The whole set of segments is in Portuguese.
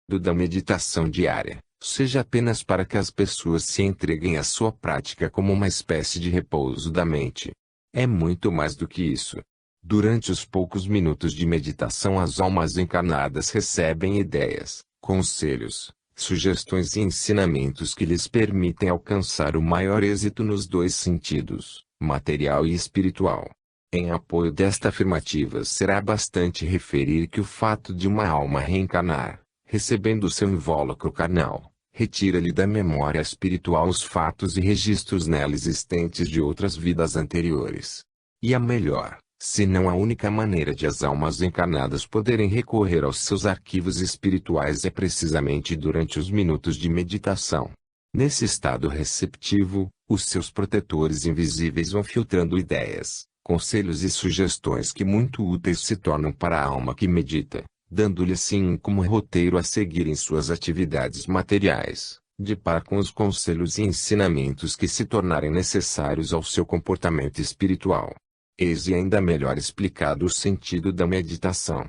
da meditação diária, seja apenas para que as pessoas se entreguem à sua prática como uma espécie de repouso da mente. É muito mais do que isso. Durante os poucos minutos de meditação, as almas encarnadas recebem ideias, conselhos, sugestões e ensinamentos que lhes permitem alcançar o maior êxito nos dois sentidos, material e espiritual. Em apoio desta afirmativa, será bastante referir que o fato de uma alma reencarnar, recebendo seu invólucro carnal, retira-lhe da memória espiritual os fatos e registros nela existentes de outras vidas anteriores. E a melhor, se não a única maneira de as almas encarnadas poderem recorrer aos seus arquivos espirituais é precisamente durante os minutos de meditação. Nesse estado receptivo, os seus protetores invisíveis vão filtrando ideias, conselhos e sugestões que muito úteis se tornam para a alma que medita, dando-lhe assim como roteiro a seguir em suas atividades materiais, de par com os conselhos e ensinamentos que se tornarem necessários ao seu comportamento espiritual. Eis ainda melhor explicado o sentido da meditação.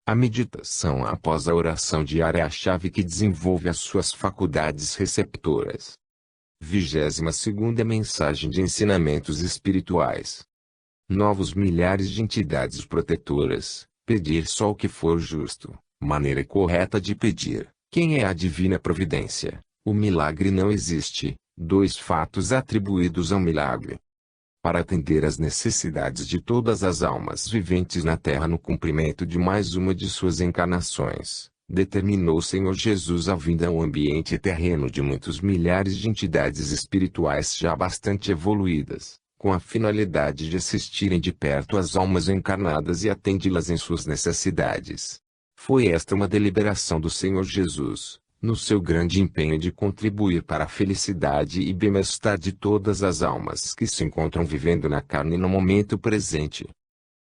A meditação após a oração diária é a chave que desenvolve as suas faculdades receptoras. 22ª Mensagem de Ensinamentos Espirituais. Novos milhares de entidades protetoras, pedir só o que for justo, maneira correta de pedir. Quem é a divina providência? O milagre não existe, dois fatos atribuídos ao milagre. Para atender às necessidades de todas as almas viventes na Terra no cumprimento de mais uma de suas encarnações, determinou o Senhor Jesus a vinda ao ambiente terreno de muitos milhares de entidades espirituais já bastante evoluídas, com a finalidade de assistirem de perto as almas encarnadas e atendê-las em suas necessidades. Foi esta uma deliberação do Senhor Jesus, no seu grande empenho de contribuir para a felicidade e bem-estar de todas as almas que se encontram vivendo na carne no momento presente.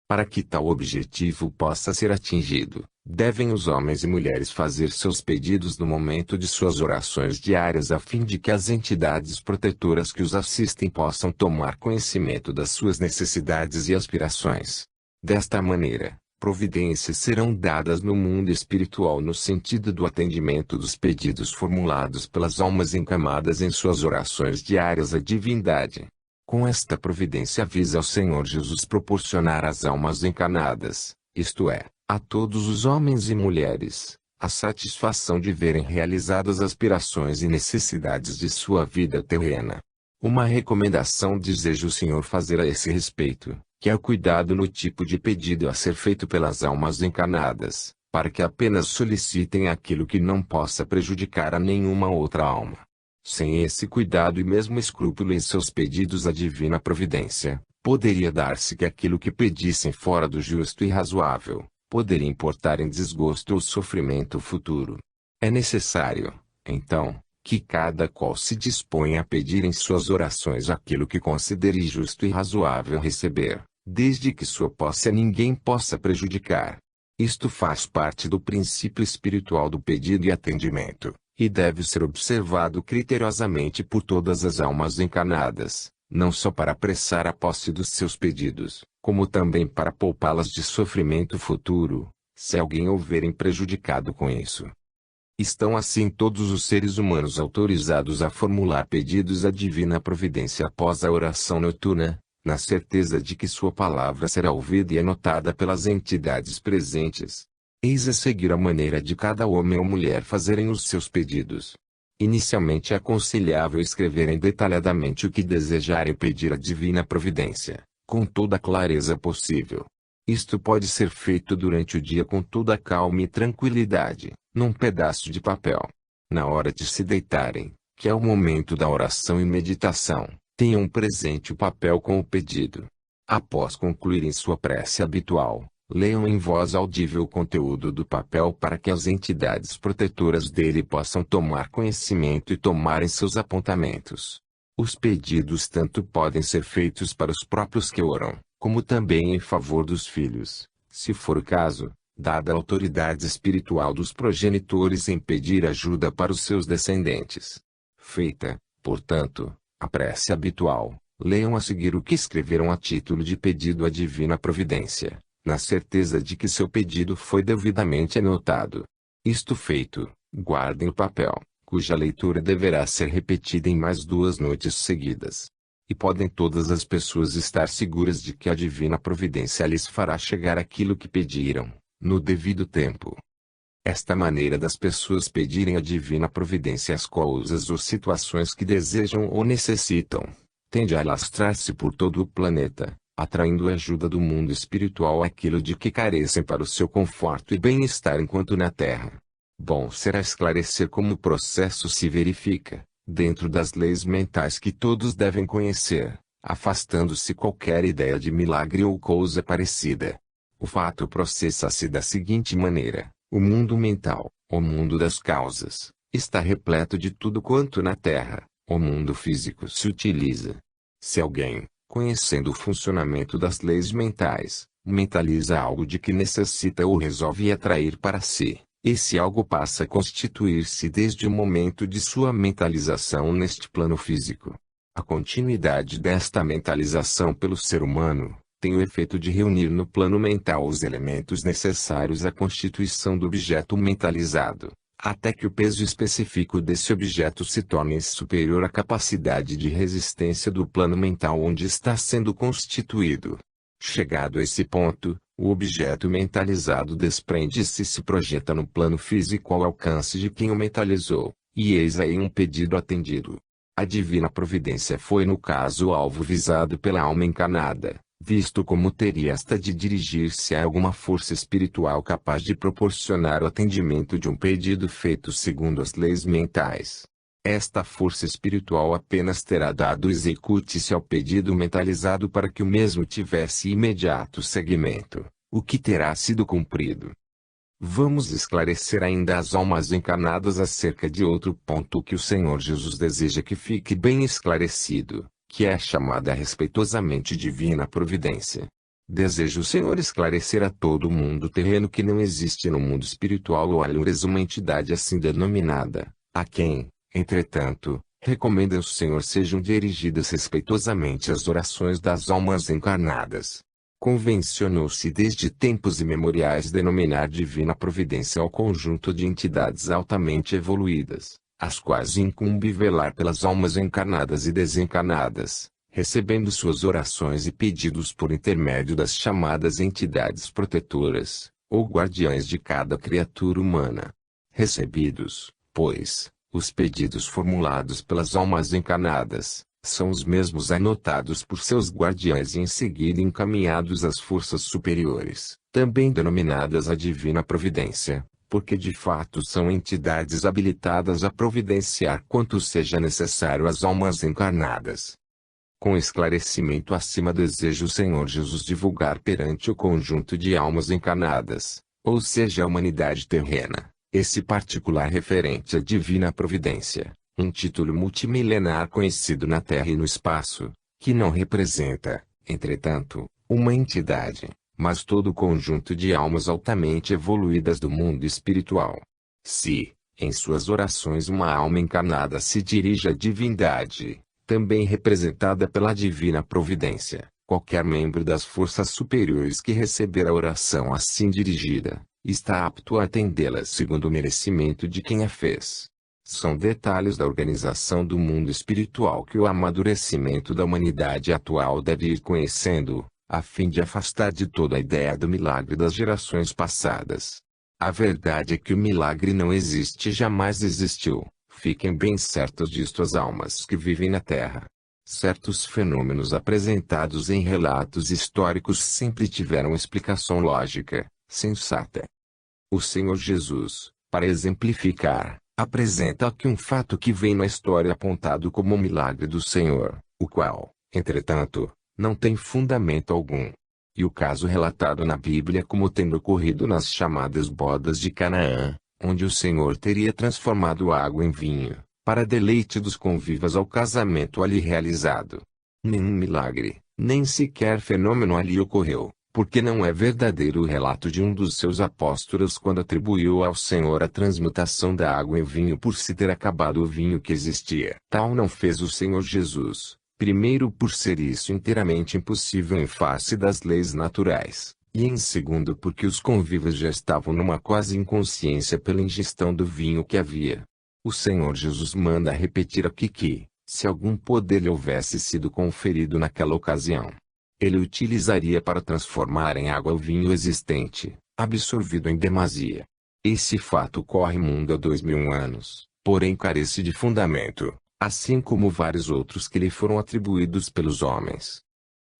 Para que tal objetivo possa ser atingido, devem os homens e mulheres fazer seus pedidos no momento de suas orações diárias a fim de que as entidades protetoras que os assistem possam tomar conhecimento das suas necessidades e aspirações. Desta maneira, providências serão dadas no mundo espiritual no sentido do atendimento dos pedidos formulados pelas almas encamadas em suas orações diárias à divindade. Com esta providência visa o Senhor Jesus proporcionar às almas encarnadas, isto é, a todos os homens e mulheres, a satisfação de verem realizadas as aspirações e necessidades de sua vida terrena. Uma recomendação deseja o Senhor fazer a esse respeito, que é o cuidado no tipo de pedido a ser feito pelas almas encarnadas, para que apenas solicitem aquilo que não possa prejudicar a nenhuma outra alma. Sem esse cuidado e mesmo escrúpulo em seus pedidos à divina providência, poderia dar-se que aquilo que pedissem fora do justo e razoável, poderia importar em desgosto ou sofrimento futuro. É necessário, então, que cada qual se disponha a pedir em suas orações aquilo que considere justo e razoável receber, desde que sua posse a ninguém possa prejudicar. Isto faz parte do princípio espiritual do pedido e atendimento, e deve ser observado criteriosamente por todas as almas encarnadas, não só para apressar a posse dos seus pedidos, como também para poupá-las de sofrimento futuro, se alguém houverem prejudicado com isso. Estão assim todos os seres humanos autorizados a formular pedidos à divina providência após a oração noturna, na certeza de que sua palavra será ouvida e anotada pelas entidades presentes. Eis a seguir a maneira de cada homem ou mulher fazerem os seus pedidos. Inicialmente é aconselhável escreverem detalhadamente o que desejarem pedir à divina providência, com toda a clareza possível. Isto pode ser feito durante o dia com toda a calma e tranquilidade, num pedaço de papel. Na hora de se deitarem, que é o momento da oração e meditação, tenham presente o papel com o pedido. Após concluírem sua prece habitual, leiam em voz audível o conteúdo do papel para que as entidades protetoras dele possam tomar conhecimento e tomarem seus apontamentos. Os pedidos tanto podem ser feitos para os próprios que oram, como também em favor dos filhos, se for o caso, dada a autoridade espiritual dos progenitores em pedir ajuda para os seus descendentes. Feita, portanto, a prece habitual, leiam a seguir o que escreveram a título de pedido à divina providência, na certeza de que seu pedido foi devidamente anotado. Isto feito, Guardem o papel, cuja leitura deverá ser repetida em mais 2 noites seguidas. E podem todas as pessoas estar seguras de que a divina providência lhes fará chegar aquilo que pediram, no devido tempo. Esta maneira das pessoas pedirem à divina providência as coisas ou situações que desejam ou necessitam, tende a alastrar-se por todo o planeta, atraindo a ajuda do mundo espiritual àquilo de que carecem para o seu conforto e bem-estar enquanto na Terra. Bom será esclarecer como o processo se verifica, dentro das leis mentais que todos devem conhecer, afastando-se qualquer ideia de milagre ou coisa parecida. O fato processa-se da seguinte maneira: o mundo mental, o mundo das causas, está repleto de tudo quanto na Terra, o mundo físico se utiliza. Se alguém, conhecendo o funcionamento das leis mentais, mentaliza algo de que necessita ou resolve atrair para si, esse algo passa a constituir-se desde o momento de sua mentalização neste plano físico. A continuidade desta mentalização pelo ser humano tem o efeito de reunir no plano mental os elementos necessários à constituição do objeto mentalizado, até que o peso específico desse objeto se torne superior à capacidade de resistência do plano mental onde está sendo constituído. Chegado a esse ponto, o objeto mentalizado desprende-se e se projeta no plano físico ao alcance de quem o mentalizou, e eis aí um pedido atendido. A divina providência foi no caso o alvo visado pela alma encarnada, visto como teria esta de dirigir-se a alguma força espiritual capaz de proporcionar o atendimento de um pedido feito segundo as leis mentais. Esta força espiritual apenas terá dado execute-se ao pedido mentalizado para que o mesmo tivesse imediato seguimento, o que terá sido cumprido. Vamos esclarecer ainda às almas encarnadas acerca de outro ponto que o Senhor Jesus deseja que fique bem esclarecido, que é chamada respeitosamente divina providência. Deseja o Senhor esclarecer a todo mundo terreno que não existe no mundo espiritual ou alures uma entidade assim denominada, a quem, entretanto, recomenda o Senhor sejam dirigidas respeitosamente as orações das almas encarnadas. Convencionou-se desde tempos imemoriais denominar divina providência ao conjunto de entidades altamente evoluídas, as quais incumbe velar pelas almas encarnadas e desencarnadas, recebendo suas orações e pedidos por intermédio das chamadas entidades protetoras, ou guardiães de cada criatura humana. Recebidos, pois, os pedidos formulados pelas almas encarnadas, são os mesmos anotados por seus guardiães e em seguida encaminhados às forças superiores, também denominadas a divina providência, porque de fato são entidades habilitadas a providenciar quanto seja necessário às almas encarnadas. Com esclarecimento acima deseja o Senhor Jesus divulgar perante o conjunto de almas encarnadas, ou seja a humanidade terrena, esse particular referente à divina providência, um título multimilenar conhecido na Terra e no espaço, que não representa, entretanto, uma entidade, mas todo o conjunto de almas altamente evoluídas do mundo espiritual. Se, em suas orações uma alma encarnada se dirige à divindade, também representada pela divina providência, qualquer membro das forças superiores que receber a oração assim dirigida, está apto a atendê-la segundo o merecimento de quem a fez. São detalhes da organização do mundo espiritual que o amadurecimento da humanidade atual deve ir conhecendo, a fim de afastar de toda a ideia do milagre das gerações passadas. A verdade é que o milagre não existe e jamais existiu, fiquem bem certos disto as almas que vivem na Terra. Certos fenômenos apresentados em relatos históricos sempre tiveram explicação lógica, sensata. O Senhor Jesus, para exemplificar, apresenta aqui um fato que vem na história apontado como um milagre do Senhor, o qual, entretanto, não tem fundamento algum. E o caso relatado na Bíblia como tendo ocorrido nas chamadas bodas de Canaã, onde o Senhor teria transformado água em vinho, para deleite dos convivas ao casamento ali realizado. Nenhum milagre, nem sequer fenômeno ali ocorreu, porque não é verdadeiro o relato de um dos seus apóstolos quando atribuiu ao Senhor a transmutação da água em vinho por se ter acabado o vinho que existia. Tal não fez o Senhor Jesus, primeiro por ser isso inteiramente impossível em face das leis naturais, E em segundo porque os convivas já estavam numa quase inconsciência pela ingestão do vinho que havia. O Senhor Jesus manda repetir aqui que, se algum poder lhe houvesse sido conferido naquela ocasião, ele utilizaria para transformar em água o vinho existente, absorvido em demasia. Esse fato corre mundo há 2000 anos, porém carece de fundamento, assim como vários outros que lhe foram atribuídos pelos homens.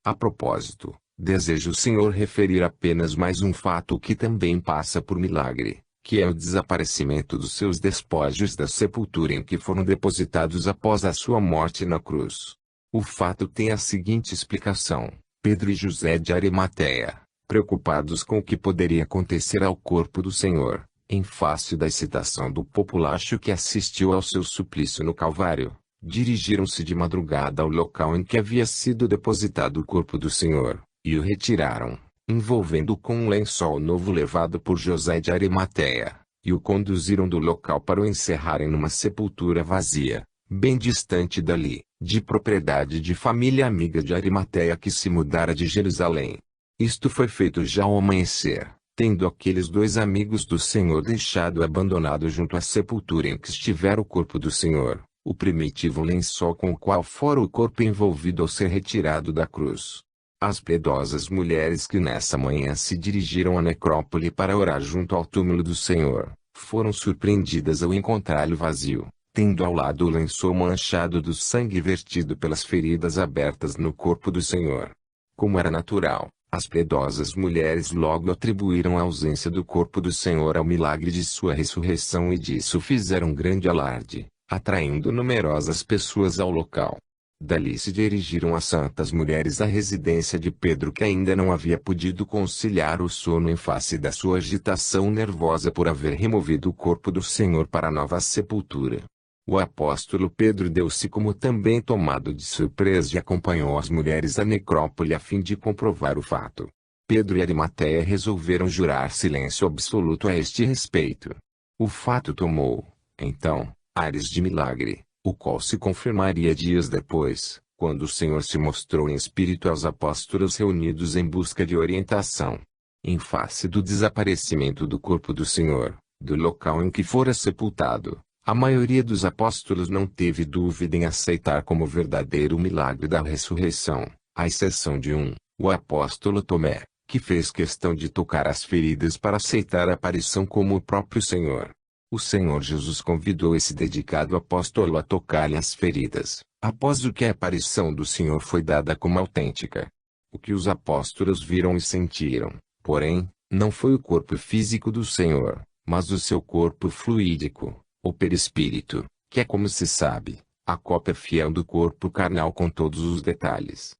A propósito, desejo o Senhor referir apenas mais um fato que também passa por milagre, que é o desaparecimento dos seus despojos da sepultura em que foram depositados após a sua morte na cruz. O fato tem a seguinte explicação: Pedro e José de Arimateia, preocupados com o que poderia acontecer ao corpo do Senhor, em face da excitação do populacho que assistiu ao seu suplício no Calvário, dirigiram-se de madrugada ao local em que havia sido depositado o corpo do Senhor, e o retiraram, envolvendo-o com um lençol novo levado por José de Arimateia, e o conduziram do local para o encerrarem numa sepultura vazia, bem distante dali, de propriedade de família amiga de Arimateia que se mudara de Jerusalém. Isto foi feito já ao amanhecer, tendo aqueles dois amigos do Senhor deixado abandonado junto à sepultura em que estivera o corpo do Senhor, o primitivo lençol com o qual fora o corpo envolvido ao ser retirado da cruz. As piedosas mulheres que nessa manhã se dirigiram à necrópole para orar junto ao túmulo do Senhor, foram surpreendidas ao encontrá-lo vazio, tendo ao lado o lençol manchado do sangue vertido pelas feridas abertas no corpo do Senhor. Como era natural, as piedosas mulheres logo atribuíram a ausência do corpo do Senhor ao milagre de sua ressurreição e disso fizeram grande alarde, atraindo numerosas pessoas ao local. Dali se dirigiram as santas mulheres à residência de Pedro que ainda não havia podido conciliar o sono em face da sua agitação nervosa por haver removido o corpo do Senhor para a nova sepultura. O apóstolo Pedro deu-se como também tomado de surpresa e acompanhou as mulheres à necrópole a fim de comprovar o fato. Pedro e Arimateia resolveram jurar silêncio absoluto a este respeito. O fato tomou, então, ares de milagre, o qual se confirmaria dias depois, quando o Senhor se mostrou em espírito aos apóstolos reunidos em busca de orientação. Em face do desaparecimento do corpo do Senhor, do local em que fora sepultado, a maioria dos apóstolos não teve dúvida em aceitar como verdadeiro o milagre da ressurreição, à exceção de um, o apóstolo Tomé, que fez questão de tocar as feridas para aceitar a aparição como o próprio Senhor. O Senhor Jesus convidou esse dedicado apóstolo a tocar-lhe as feridas, após o que a aparição do Senhor foi dada como autêntica. O que os apóstolos viram e sentiram, porém, não foi o corpo físico do Senhor, mas o seu corpo fluídico, o perispírito, que é, como se sabe, a cópia fiel do corpo carnal com todos os detalhes.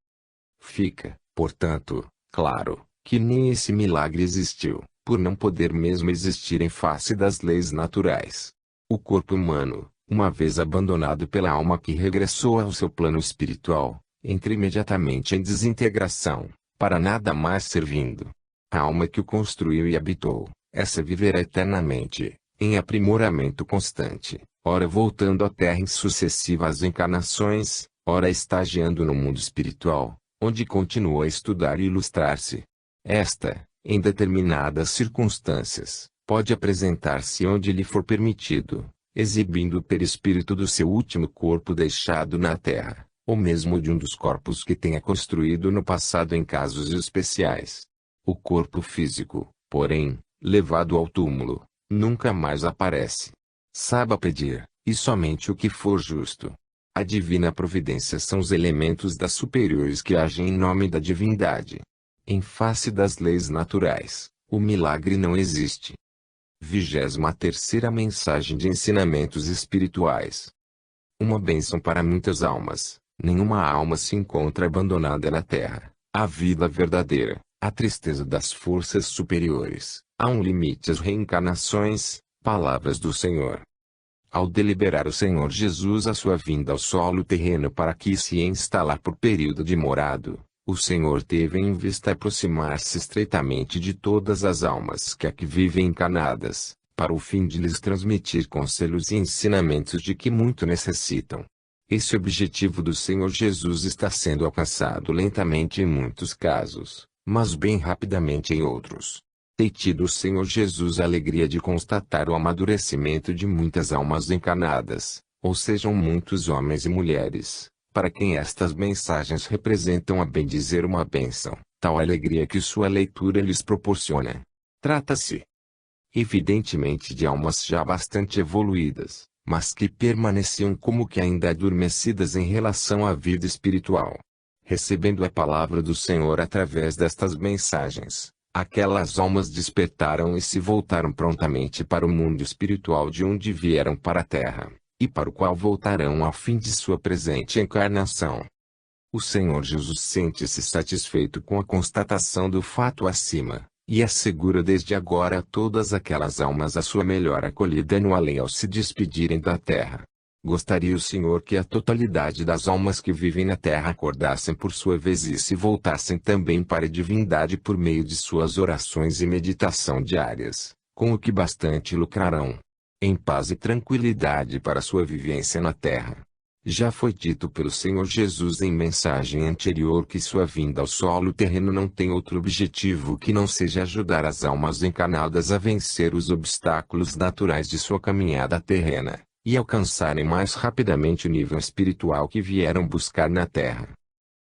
Fica, portanto, claro, que nem esse milagre existiu, por não poder mesmo existir em face das leis naturais. O corpo humano, uma vez abandonado pela alma que regressou ao seu plano espiritual, entra imediatamente em desintegração, para nada mais servindo. A alma que o construiu e habitou, essa viverá eternamente, em aprimoramento constante, ora voltando à terra em sucessivas encarnações, ora estagiando no mundo espiritual, onde continua a estudar e ilustrar-se. Esta, em determinadas circunstâncias, pode apresentar-se onde lhe for permitido, exibindo o perispírito do seu último corpo deixado na terra, ou mesmo de um dos corpos que tenha construído no passado em casos especiais. O corpo físico, porém, levado ao túmulo, nunca mais aparece. Saiba pedir, e somente o que for justo. A divina providência são os elementos das superiores que agem em nome da divindade. Em face das leis naturais, o milagre não existe. 23ª Mensagem de Ensinamentos Espirituais. Uma bênção para muitas almas. Nenhuma alma se encontra abandonada na terra. A vida verdadeira, a tristeza das forças superiores. Há um limite às reencarnações, palavras do Senhor. Ao deliberar o Senhor Jesus a sua vinda ao solo terreno para aqui se instalar por período de morado, o Senhor teve em vista aproximar-se estreitamente de todas as almas que aqui vivem encarnadas, para o fim de lhes transmitir conselhos e ensinamentos de que muito necessitam. Esse objetivo do Senhor Jesus está sendo alcançado lentamente em muitos casos, mas bem rapidamente em outros. Tem tido o Senhor Jesus a alegria de constatar o amadurecimento de muitas almas encarnadas, ou sejam muitos homens e mulheres, para quem estas mensagens representam a bem dizer uma bênção, tal alegria que sua leitura lhes proporciona. Trata-se, evidentemente, de almas já bastante evoluídas, mas que permaneciam como que ainda adormecidas em relação à vida espiritual. Recebendo a palavra do Senhor através destas mensagens, aquelas almas despertaram e se voltaram prontamente para o mundo espiritual de onde vieram para a Terra, e para o qual voltarão ao fim de sua presente encarnação. O Senhor Jesus sente-se satisfeito com a constatação do fato acima, e assegura desde agora a todas aquelas almas a sua melhor acolhida no além ao se despedirem da Terra. Gostaria o Senhor que a totalidade das almas que vivem na Terra acordassem por sua vez e se voltassem também para a divindade por meio de suas orações e meditação diárias, com o que bastante lucrarão, em paz e tranquilidade para sua vivência na Terra. Já foi dito pelo Senhor Jesus em mensagem anterior que sua vinda ao solo terreno não tem outro objetivo que não seja ajudar as almas encarnadas a vencer os obstáculos naturais de sua caminhada terrena, e alcançarem mais rapidamente o nível espiritual que vieram buscar na Terra.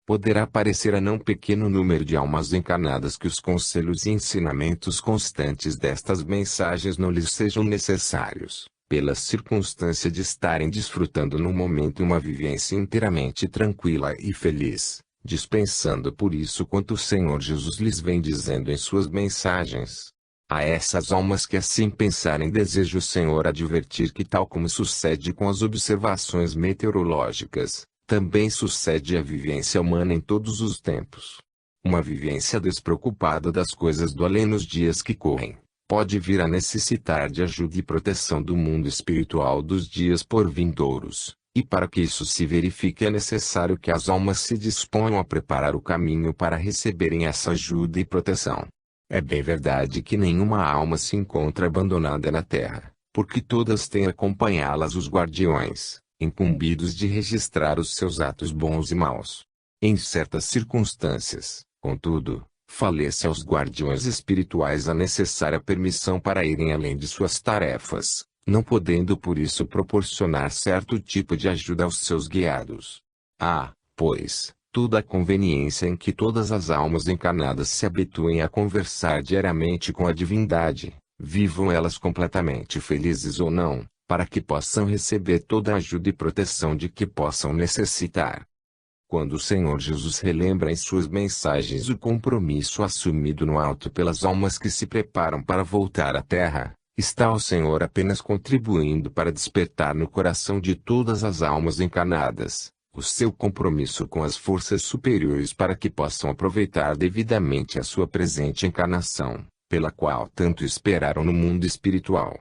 Poderá parecer a não pequeno número de almas encarnadas que os conselhos e ensinamentos constantes destas mensagens não lhes sejam necessários, pela circunstância de estarem desfrutando no momento uma vivência inteiramente tranquila e feliz, dispensando por isso quanto o Senhor Jesus lhes vem dizendo em suas mensagens. A essas almas que assim pensarem deseja o Senhor advertir que, tal como sucede com as observações meteorológicas, também sucede a vivência humana em todos os tempos. Uma vivência despreocupada das coisas do além nos dias que correm, pode vir a necessitar de ajuda e proteção do mundo espiritual dos dias por vindouros, e para que isso se verifique é necessário que as almas se disponham a preparar o caminho para receberem essa ajuda e proteção. É bem verdade que nenhuma alma se encontra abandonada na Terra, porque todas têm acompanhá-las os guardiões, incumbidos de registrar os seus atos bons e maus. Em certas circunstâncias, contudo, faleça aos guardiões espirituais a necessária permissão para irem além de suas tarefas, não podendo por isso proporcionar certo tipo de ajuda aos seus guiados. Há, pois, toda a conveniência em que todas as almas encarnadas se habituem a conversar diariamente com a divindade, vivam elas completamente felizes ou não, para que possam receber toda a ajuda e proteção de que possam necessitar. Quando o Senhor Jesus relembra em suas mensagens o compromisso assumido no alto pelas almas que se preparam para voltar à Terra, está o Senhor apenas contribuindo para despertar no coração de todas as almas encarnadas o seu compromisso com as forças superiores para que possam aproveitar devidamente a sua presente encarnação, pela qual tanto esperaram no mundo espiritual.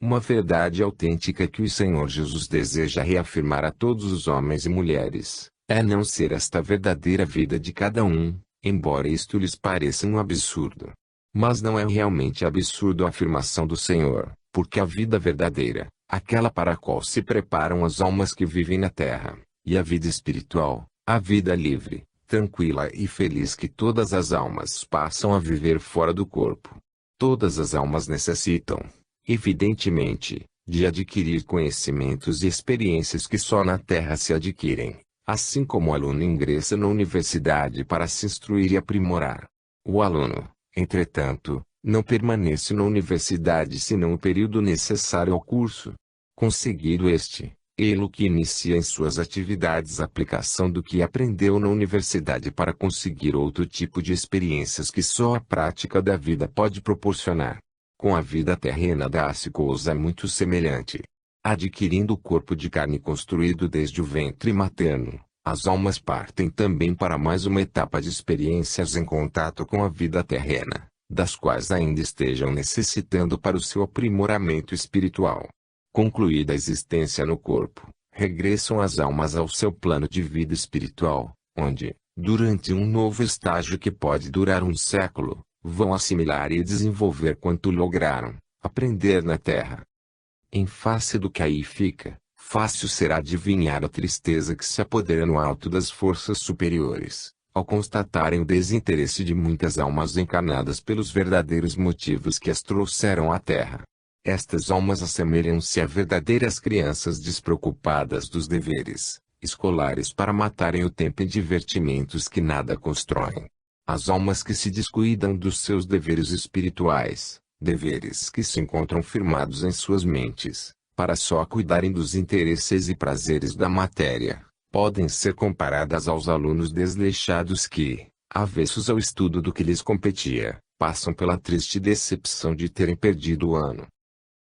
Uma verdade autêntica que o Senhor Jesus deseja reafirmar a todos os homens e mulheres, é não ser esta verdadeira vida de cada um, embora isto lhes pareça um absurdo. Mas não é realmente absurdo a afirmação do Senhor, porque a vida verdadeira, aquela para a qual se preparam as almas que vivem na Terra, e a vida espiritual, a vida livre, tranquila e feliz que todas as almas passam a viver fora do corpo. Todas as almas necessitam, evidentemente, de adquirir conhecimentos e experiências que só na Terra se adquirem, assim como o aluno ingressa na universidade para se instruir e aprimorar. O aluno, entretanto, não permanece na universidade senão o período necessário ao curso. Conseguido este, ele que inicia em suas atividades a aplicação do que aprendeu na universidade para conseguir outro tipo de experiências que só a prática da vida pode proporcionar. Com a vida terrena dá-se coisa muito semelhante. Adquirindo o corpo de carne construído desde o ventre materno, as almas partem também para mais uma etapa de experiências em contato com a vida terrena, das quais ainda estejam necessitando para o seu aprimoramento espiritual. Concluída a existência no corpo, regressam as almas ao seu plano de vida espiritual, onde, durante um novo estágio que pode durar um século, vão assimilar e desenvolver quanto lograram aprender na Terra. Em face do que aí fica, fácil será adivinhar a tristeza que se apodera no alto das forças superiores, ao constatarem o desinteresse de muitas almas encarnadas pelos verdadeiros motivos que as trouxeram à Terra. Estas almas assemelham-se a verdadeiras crianças despreocupadas dos deveres escolares para matarem o tempo em divertimentos que nada constroem. As almas que se descuidam dos seus deveres espirituais, deveres que se encontram firmados em suas mentes, para só cuidarem dos interesses e prazeres da matéria, podem ser comparadas aos alunos desleixados que, avessos ao estudo do que lhes competia, passam pela triste decepção de terem perdido o ano.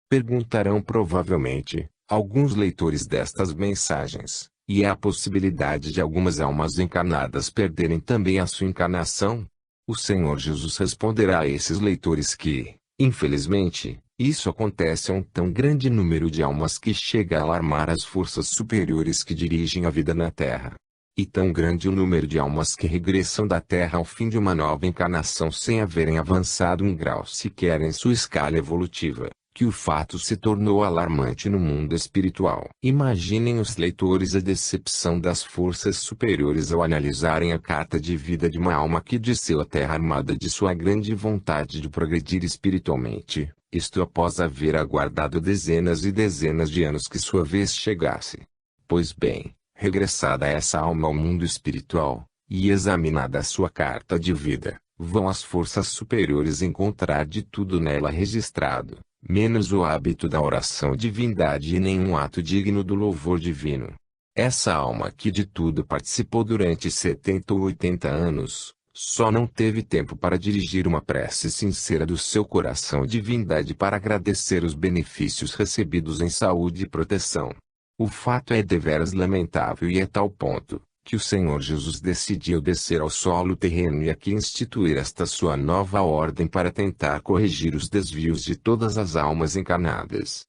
Perguntarão provavelmente, alguns leitores destas mensagens, e há a possibilidade de algumas almas encarnadas perderem também a sua encarnação? O Senhor Jesus responderá a esses leitores que, infelizmente, isso acontece a um tão grande número de almas que chega a alarmar as forças superiores que dirigem a vida na Terra. E tão grande o número de almas que regressam da Terra ao fim de uma nova encarnação sem haverem avançado um grau sequer em sua escala evolutiva, que o fato se tornou alarmante no mundo espiritual. Imaginem os leitores a decepção das forças superiores ao analisarem a carta de vida de uma alma que desceu à Terra armada de sua grande vontade de progredir espiritualmente, isto após haver aguardado dezenas e dezenas de anos que sua vez chegasse. Pois bem, regressada essa alma ao mundo espiritual, e examinada a sua carta de vida, vão as forças superiores encontrar de tudo nela registrado, menos o hábito da oração divindade e nenhum ato digno do louvor divino. Essa alma que de tudo participou durante 70 ou 80 anos, só não teve tempo para dirigir uma prece sincera do seu coração à divindade para agradecer os benefícios recebidos em saúde e proteção. O fato é deveras lamentável e é tal ponto, que o Senhor Jesus decidiu descer ao solo terreno e aqui instituir esta sua nova ordem para tentar corrigir os desvios de todas as almas encarnadas.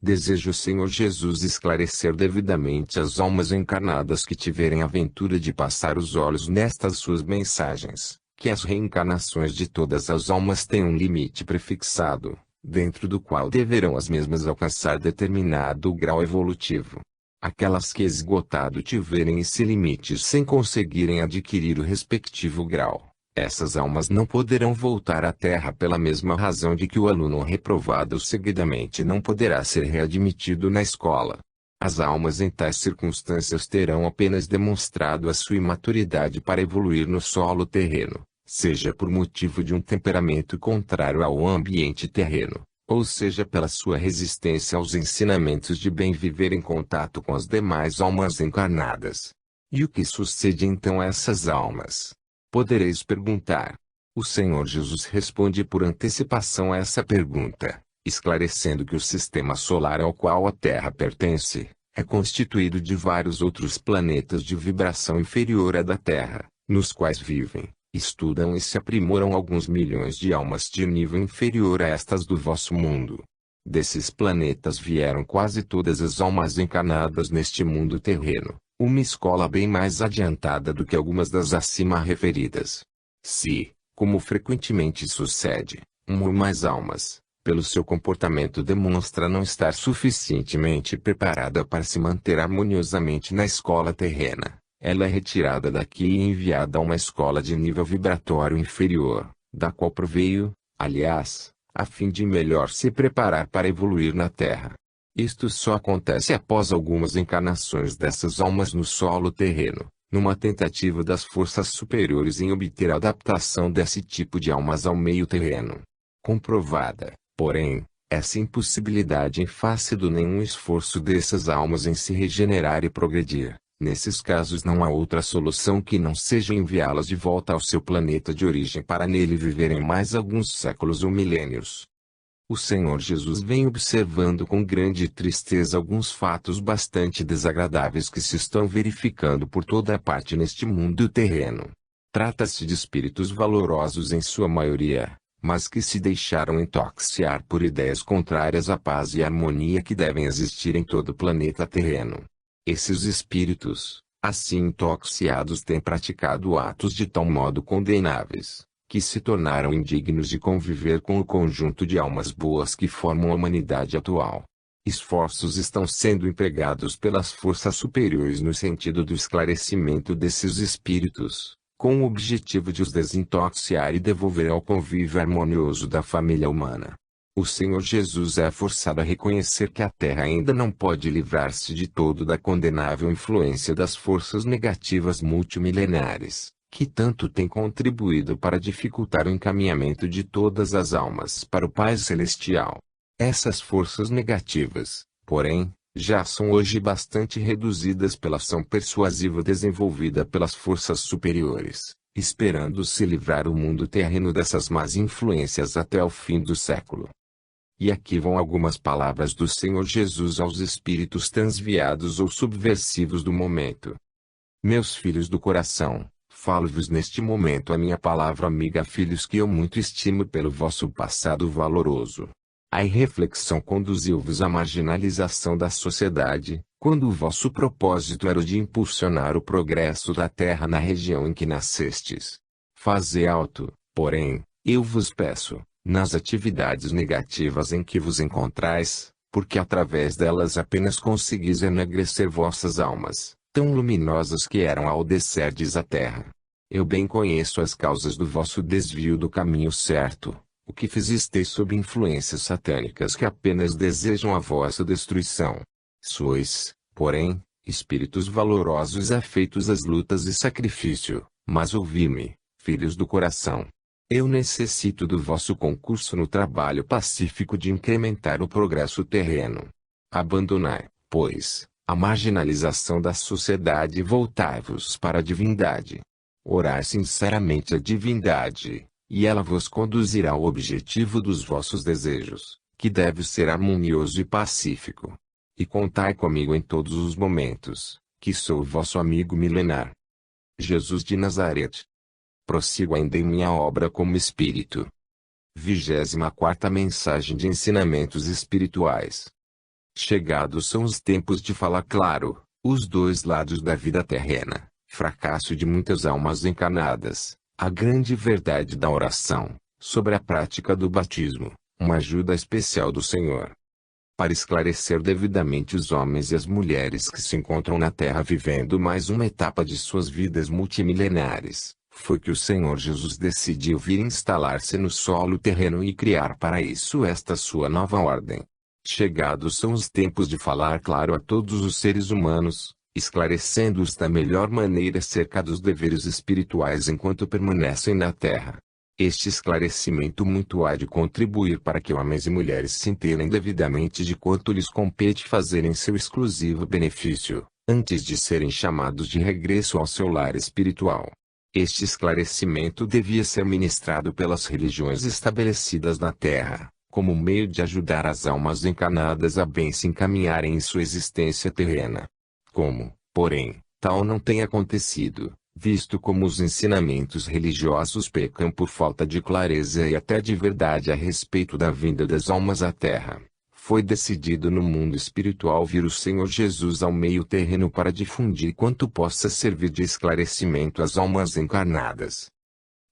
Deseja o Senhor Jesus esclarecer devidamente as almas encarnadas que tiverem a ventura de passar os olhos nestas suas mensagens, que as reencarnações de todas as almas têm um limite prefixado, dentro do qual deverão as mesmas alcançar determinado grau evolutivo. Aquelas que esgotado tiverem esse limite sem conseguirem adquirir o respectivo grau, essas almas não poderão voltar à Terra pela mesma razão de que o aluno reprovado seguidamente não poderá ser readmitido na escola. As almas em tais circunstâncias terão apenas demonstrado a sua imaturidade para evoluir no solo terreno, seja por motivo de um temperamento contrário ao ambiente terreno, ou seja pela sua resistência aos ensinamentos de bem viver em contato com as demais almas encarnadas. E o que sucede então a essas almas? Podereis perguntar. O Senhor Jesus responde por antecipação a essa pergunta, esclarecendo que o sistema solar ao qual a Terra pertence, é constituído de vários outros planetas de vibração inferior à da Terra, nos quais vivem, estudam e se aprimoram alguns milhões de almas de nível inferior a estas do vosso mundo. Desses planetas vieram quase todas as almas encarnadas neste mundo terreno, uma escola bem mais adiantada do que algumas das acima referidas. Se, como frequentemente sucede, uma ou mais almas, pelo seu comportamento demonstra não estar suficientemente preparada para se manter harmoniosamente na escola terrena, ela é retirada daqui e enviada a uma escola de nível vibratório inferior, da qual proveio, aliás, a fim de melhor se preparar para evoluir na Terra. Isto só acontece após algumas encarnações dessas almas no solo terreno, numa tentativa das forças superiores em obter a adaptação desse tipo de almas ao meio terreno. Comprovada, porém, essa impossibilidade em face do nenhum esforço dessas almas em se regenerar e progredir. Nesses casos não há outra solução que não seja enviá-las de volta ao seu planeta de origem para nele viverem mais alguns séculos ou milênios. O Senhor Jesus vem observando com grande tristeza alguns fatos bastante desagradáveis que se estão verificando por toda a parte neste mundo terreno. Trata-se de espíritos valorosos em sua maioria, mas que se deixaram intoxicar por ideias contrárias à paz e harmonia que devem existir em todo o planeta terreno. Esses espíritos, assim intoxicados, têm praticado atos de tal modo condenáveis, que se tornaram indignos de conviver com o conjunto de almas boas que formam a humanidade atual. Esforços estão sendo empregados pelas forças superiores no sentido do esclarecimento desses espíritos, com o objetivo de os desintoxicar e devolver ao convívio harmonioso da família humana. O Senhor Jesus é forçado a reconhecer que a Terra ainda não pode livrar-se de todo da condenável influência das forças negativas multimilenares, que tanto têm contribuído para dificultar o encaminhamento de todas as almas para o Pai Celestial. Essas forças negativas, porém, já são hoje bastante reduzidas pela ação persuasiva desenvolvida pelas forças superiores, esperando se livrar o mundo terreno dessas más influências até o fim do século. E aqui vão algumas palavras do Senhor Jesus aos espíritos transviados ou subversivos do momento. Meus filhos do coração, falo-vos neste momento a minha palavra amiga, filhos que eu muito estimo pelo vosso passado valoroso. A irreflexão conduziu-vos à marginalização da sociedade, quando o vosso propósito era o de impulsionar o progresso da terra na região em que nascestes. Fazei alto, porém, eu vos peço, nas atividades negativas em que vos encontrais, porque através delas apenas conseguis enegrecer vossas almas, tão luminosas que eram ao descerdes à terra. Eu bem conheço as causas do vosso desvio do caminho certo, o que fizisteis sob influências satânicas que apenas desejam a vossa destruição. Sois, porém, espíritos valorosos afeitos às lutas e sacrifício, mas ouvi-me, filhos do coração. Eu necessito do vosso concurso no trabalho pacífico de incrementar o progresso terreno. Abandonai, pois, a marginalização da sociedade e voltai-vos para a divindade. Orai sinceramente a divindade, e ela vos conduzirá ao objetivo dos vossos desejos, que deve ser harmonioso e pacífico. E contai comigo em todos os momentos, que sou vosso amigo milenar. Jesus de Nazaré. Prossigo ainda em minha obra como Espírito. 24ª Mensagem de Ensinamentos Espirituais. Chegados são os tempos de falar claro, os dois lados da vida terrena, fracasso de muitas almas encarnadas, a grande verdade da oração, sobre a prática do batismo, uma ajuda especial do Senhor. Para esclarecer devidamente os homens e as mulheres que se encontram na Terra vivendo mais uma etapa de suas vidas multimilenares, foi que o Senhor Jesus decidiu vir instalar-se no solo terreno e criar para isso esta sua nova ordem. Chegados são os tempos de falar claro a todos os seres humanos, esclarecendo-os da melhor maneira acerca dos deveres espirituais enquanto permanecem na Terra. Este esclarecimento muito há de contribuir para que homens e mulheres se inteirem devidamente de quanto lhes compete fazer em seu exclusivo benefício, antes de serem chamados de regresso ao seu lar espiritual. Este esclarecimento devia ser ministrado pelas religiões estabelecidas na Terra, como meio de ajudar as almas encarnadas a bem se encaminharem em sua existência terrena. Como, porém, tal não tem acontecido, visto como os ensinamentos religiosos pecam por falta de clareza e até de verdade a respeito da vinda das almas à Terra, foi decidido no mundo espiritual vir o Senhor Jesus ao meio terreno para difundir quanto possa servir de esclarecimento às almas encarnadas.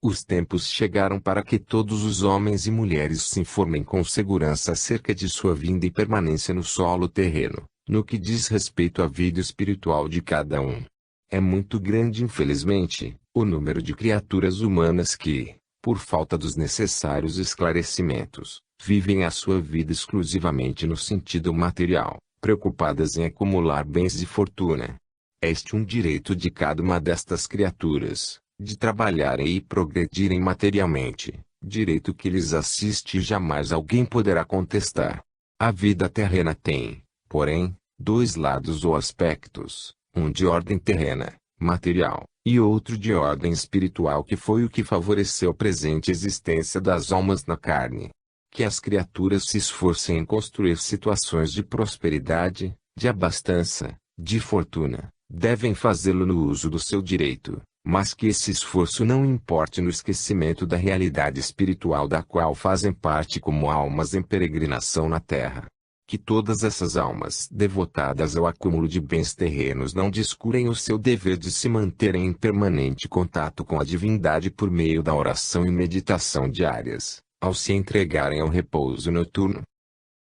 Os tempos chegaram para que todos os homens e mulheres se informem com segurança acerca de sua vinda e permanência no solo terreno, no que diz respeito à vida espiritual de cada um. É muito grande, infelizmente, o número de criaturas humanas que, por falta dos necessários esclarecimentos, vivem a sua vida exclusivamente no sentido material, preocupadas em acumular bens e fortuna. Este um direito de cada uma destas criaturas, de trabalharem e progredirem materialmente, direito que lhes assiste e jamais alguém poderá contestar. A vida terrena tem, porém, dois lados ou aspectos, um de ordem terrena, material, e outro de ordem espiritual, que foi o que favoreceu a presente existência das almas na carne. Que as criaturas se esforcem em construir situações de prosperidade, de abastança, de fortuna, devem fazê-lo no uso do seu direito, mas que esse esforço não importe no esquecimento da realidade espiritual da qual fazem parte como almas em peregrinação na terra. Que todas essas almas devotadas ao acúmulo de bens terrenos não descurem o seu dever de se manterem em permanente contato com a divindade por meio da oração e meditação diárias, ao se entregarem ao repouso noturno.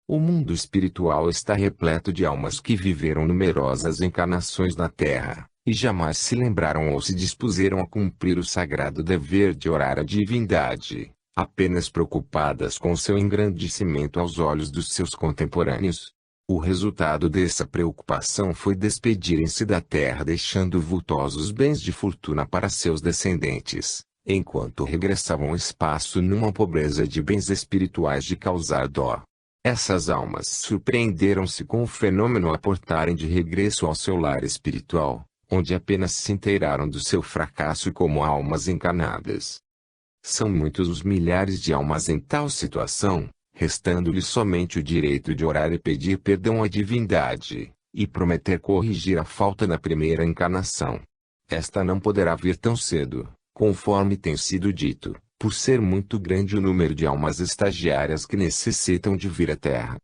O mundo espiritual está repleto de almas que viveram numerosas encarnações na Terra, e jamais se lembraram ou se dispuseram a cumprir o sagrado dever de orar à divindade, apenas preocupadas com seu engrandecimento aos olhos dos seus contemporâneos. O resultado dessa preocupação foi despedirem-se da terra deixando vultosos bens de fortuna para seus descendentes, enquanto regressavam ao espaço numa pobreza de bens espirituais de causar dó. Essas almas surpreenderam-se com o fenômeno a portarem de regresso ao seu lar espiritual, onde apenas se inteiraram do seu fracasso como almas encarnadas. São muitos os milhares de almas em tal situação, restando-lhes somente o direito de orar e pedir perdão à divindade, e prometer corrigir a falta na primeira encarnação. Esta não poderá vir tão cedo, conforme tem sido dito, por ser muito grande o número de almas estagiárias que necessitam de vir à Terra.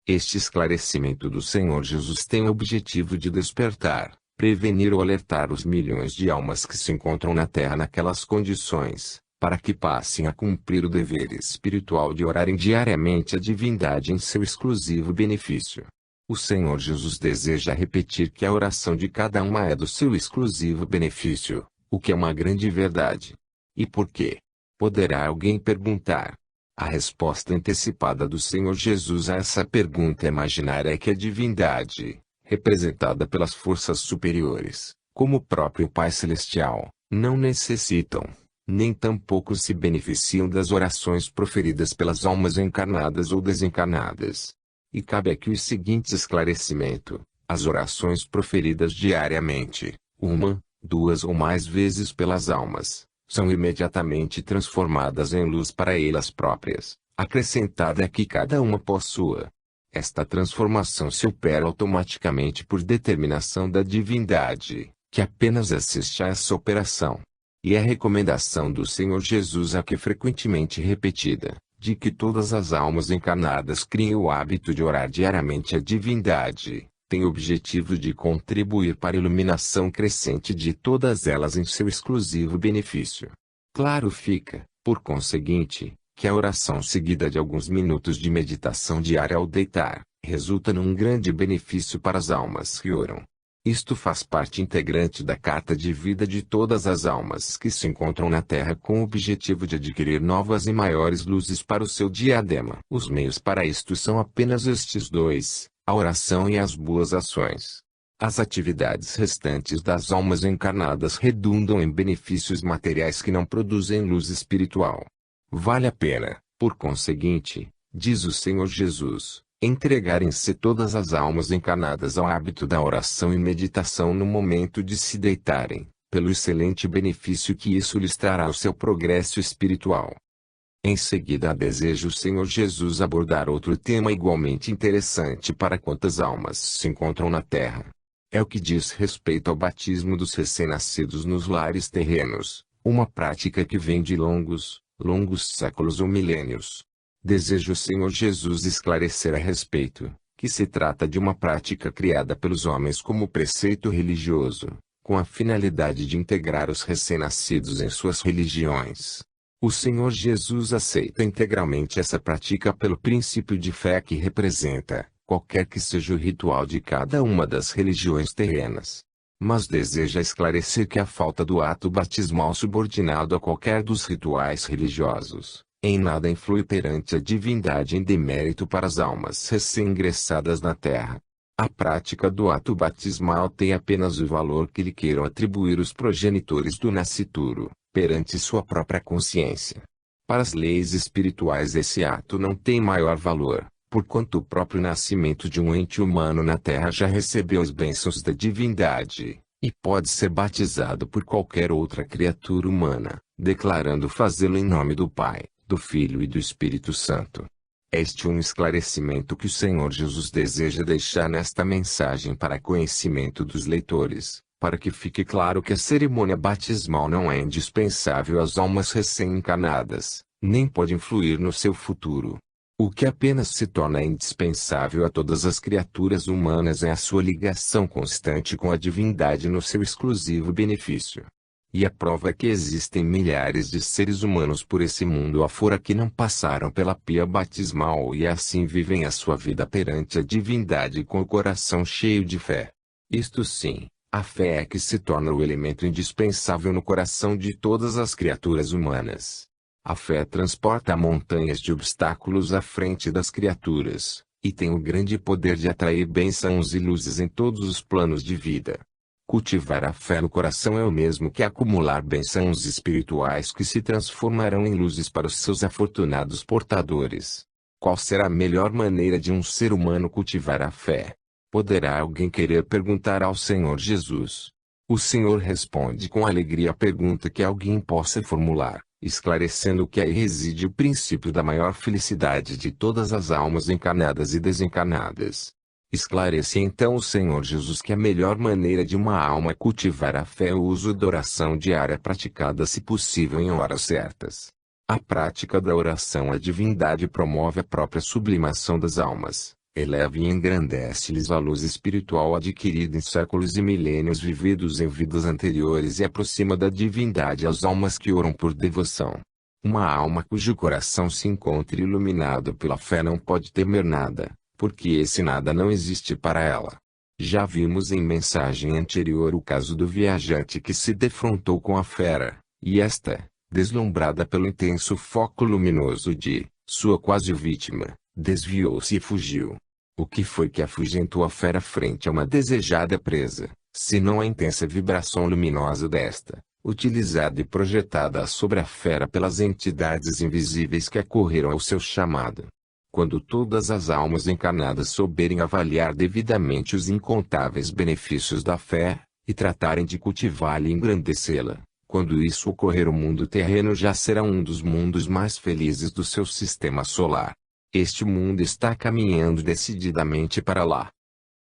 Este esclarecimento do Senhor Jesus tem o objetivo de despertar, prevenir ou alertar os milhões de almas que se encontram na Terra naquelas condições, para que passem a cumprir o dever espiritual de orarem diariamente a divindade em seu exclusivo benefício. O Senhor Jesus deseja repetir que a oração de cada uma é do seu exclusivo benefício, o que é uma grande verdade. E por quê? Poderá alguém perguntar. A resposta antecipada do Senhor Jesus a essa pergunta imaginária é que a divindade, representada pelas forças superiores, como o próprio Pai Celestial, não necessitam, nem tampouco se beneficiam das orações proferidas pelas almas encarnadas ou desencarnadas. E cabe aqui o seguinte esclarecimento: as orações proferidas diariamente, uma, duas ou mais vezes pelas almas, são imediatamente transformadas em luz para elas próprias, acrescentada que cada uma possua. Esta transformação se opera automaticamente por determinação da divindade, que apenas assiste a essa operação. E a recomendação do Senhor Jesus aqui frequentemente repetida, de que todas as almas encarnadas criem o hábito de orar diariamente à divindade, tem o objetivo de contribuir para a iluminação crescente de todas elas em seu exclusivo benefício. Claro fica, por conseguinte, que a oração seguida de alguns minutos de meditação diária ao deitar, resulta num grande benefício para as almas que oram. Isto faz parte integrante da carta de vida de todas as almas que se encontram na Terra com o objetivo de adquirir novas e maiores luzes para o seu diadema. Os meios para isto são apenas estes dois, a oração e as boas ações. As atividades restantes das almas encarnadas redundam em benefícios materiais que não produzem luz espiritual. Vale a pena, por conseguinte, diz o Senhor Jesus, entregarem-se todas as almas encarnadas ao hábito da oração e meditação no momento de se deitarem, pelo excelente benefício que isso lhes trará ao seu progresso espiritual. Em seguida deseja o Senhor Jesus abordar outro tema igualmente interessante para quantas almas se encontram na Terra. É o que diz respeito ao batismo dos recém-nascidos nos lares terrenos, uma prática que vem de longos séculos ou milênios. Deseja o Senhor Jesus esclarecer a respeito, que se trata de uma prática criada pelos homens como preceito religioso, com a finalidade de integrar os recém-nascidos em suas religiões. O Senhor Jesus aceita integralmente essa prática pelo princípio de fé que representa, qualquer que seja o ritual de cada uma das religiões terrenas. Mas deseja esclarecer que a falta do ato batismal subordinado a qualquer dos rituais religiosos, em nada influi perante a divindade em demérito para as almas recém-ingressadas na Terra. A prática do ato batismal tem apenas o valor que lhe queiram atribuir os progenitores do nascituro, perante sua própria consciência. Para as leis espirituais esse ato não tem maior valor, porquanto o próprio nascimento de um ente humano na Terra já recebeu as bênçãos da divindade, e pode ser batizado por qualquer outra criatura humana, declarando fazê-lo em nome do Pai, do Filho e do Espírito Santo. Este é um esclarecimento que o Senhor Jesus deseja deixar nesta mensagem para conhecimento dos leitores, para que fique claro que a cerimônia batismal não é indispensável às almas recém-encarnadas, nem pode influir no seu futuro. O que apenas se torna indispensável a todas as criaturas humanas é a sua ligação constante com a divindade no seu exclusivo benefício. E a prova é que existem milhares de seres humanos por esse mundo afora que não passaram pela pia batismal e assim vivem a sua vida perante a divindade com o coração cheio de fé. Isto sim, A fé é que se torna o elemento indispensável no coração de todas as criaturas humanas. A fé transporta montanhas de obstáculos à frente das criaturas, e tem o grande poder de atrair bênçãos e luzes em todos os planos de vida. Cultivar a fé no coração é o mesmo que acumular bênçãos espirituais que se transformarão em luzes para os seus afortunados portadores. Qual será a melhor maneira de um ser humano cultivar a fé? Poderá alguém querer perguntar ao Senhor Jesus. O Senhor responde com alegria a pergunta que alguém possa formular, esclarecendo que aí reside o princípio da maior felicidade de todas as almas encarnadas e desencarnadas. Esclarece então o Senhor Jesus que a melhor maneira de uma alma cultivar a fé é o uso da oração diária praticada se possível em horas certas. A prática da oração à divindade promove a própria sublimação das almas, eleva e engrandece-lhes a luz espiritual adquirida em séculos e milênios vividos em vidas anteriores e aproxima da divindade as almas que oram por devoção. Uma alma cujo coração se encontre iluminado pela fé não pode temer nada, porque esse nada não existe para ela. Já vimos em mensagem anterior o caso do viajante que se defrontou com a fera, e esta, deslumbrada pelo intenso foco luminoso de sua quase vítima, desviou-se e fugiu. O que foi que afugentou a fera frente a uma desejada presa, senão a intensa vibração luminosa desta, utilizada e projetada sobre a fera pelas entidades invisíveis que acorreram ao seu chamado? Quando todas as almas encarnadas souberem avaliar devidamente os incontáveis benefícios da fé, e tratarem de cultivá-la e engrandecê-la, quando isso ocorrer o mundo terreno já será um dos mundos mais felizes do seu sistema solar. Este mundo está caminhando decididamente para lá.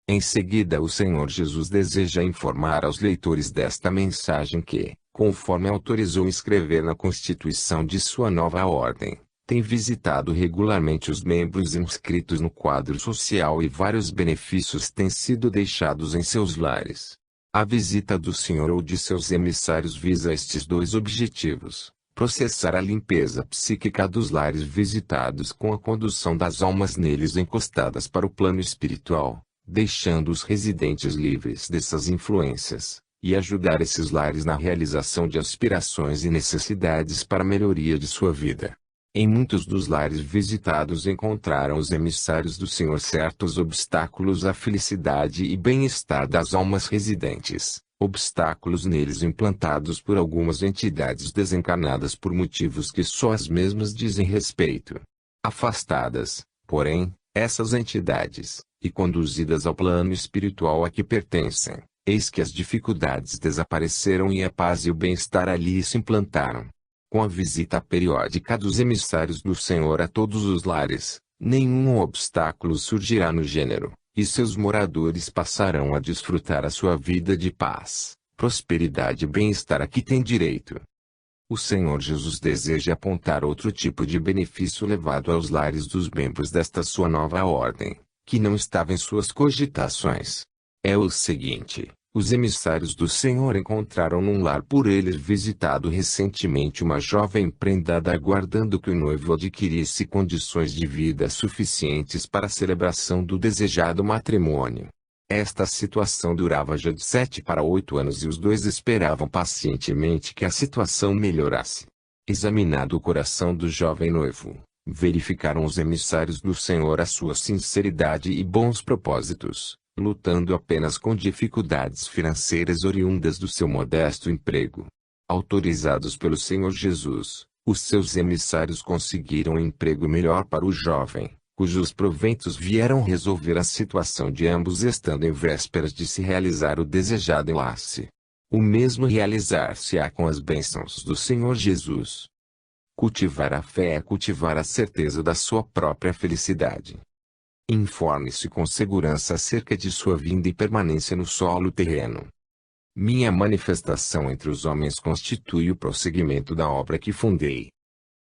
Em seguida o Senhor Jesus deseja informar aos leitores desta mensagem que, conforme autorizou escrever na Constituição de sua nova ordem, tem visitado regularmente os membros inscritos no quadro social e vários benefícios têm sido deixados em seus lares. A visita do Senhor ou de seus emissários visa estes dois objetivos: processar a limpeza psíquica dos lares visitados com a condução das almas neles encostadas para o plano espiritual, deixando os residentes livres dessas influências, e ajudar esses lares na realização de aspirações e necessidades para a melhoria de sua vida. Em muitos dos lares visitados encontraram os emissários do Senhor certos obstáculos à felicidade e bem-estar das almas residentes, obstáculos neles implantados por algumas entidades desencarnadas por motivos que só as mesmas dizem respeito. Afastadas, porém, essas entidades, e conduzidas ao plano espiritual a que pertencem, eis que as dificuldades desapareceram e a paz e o bem-estar ali se implantaram. Com a visita periódica dos emissários do Senhor a todos os lares, nenhum obstáculo surgirá no gênero, e seus moradores passarão a desfrutar a sua vida de paz, prosperidade e bem-estar a que têm direito. O Senhor Jesus deseja apontar outro tipo de benefício levado aos lares dos membros desta sua nova ordem, que não estava em suas cogitações. É o seguinte: os emissários do Senhor encontraram num lar por eles visitado recentemente uma jovem prendada aguardando que o noivo adquirisse condições de vida suficientes para a celebração do desejado matrimônio. Esta situação durava já de 7 para 8 anos e os dois esperavam pacientemente que a situação melhorasse. Examinado o coração do jovem noivo, verificaram os emissários do Senhor a sua sinceridade e bons propósitos, lutando apenas com dificuldades financeiras oriundas do seu modesto emprego. Autorizados pelo Senhor Jesus, os seus emissários conseguiram um emprego melhor para o jovem, cujos proventos vieram resolver a situação de ambos estando em vésperas de se realizar o desejado enlace. O mesmo realizar-se-á com as bênçãos do Senhor Jesus. Cultivar a fé é cultivar a certeza da sua própria felicidade. Informe-se com segurança acerca de sua vinda e permanência no solo terreno. Minha manifestação entre os homens constitui o prosseguimento da obra que fundei.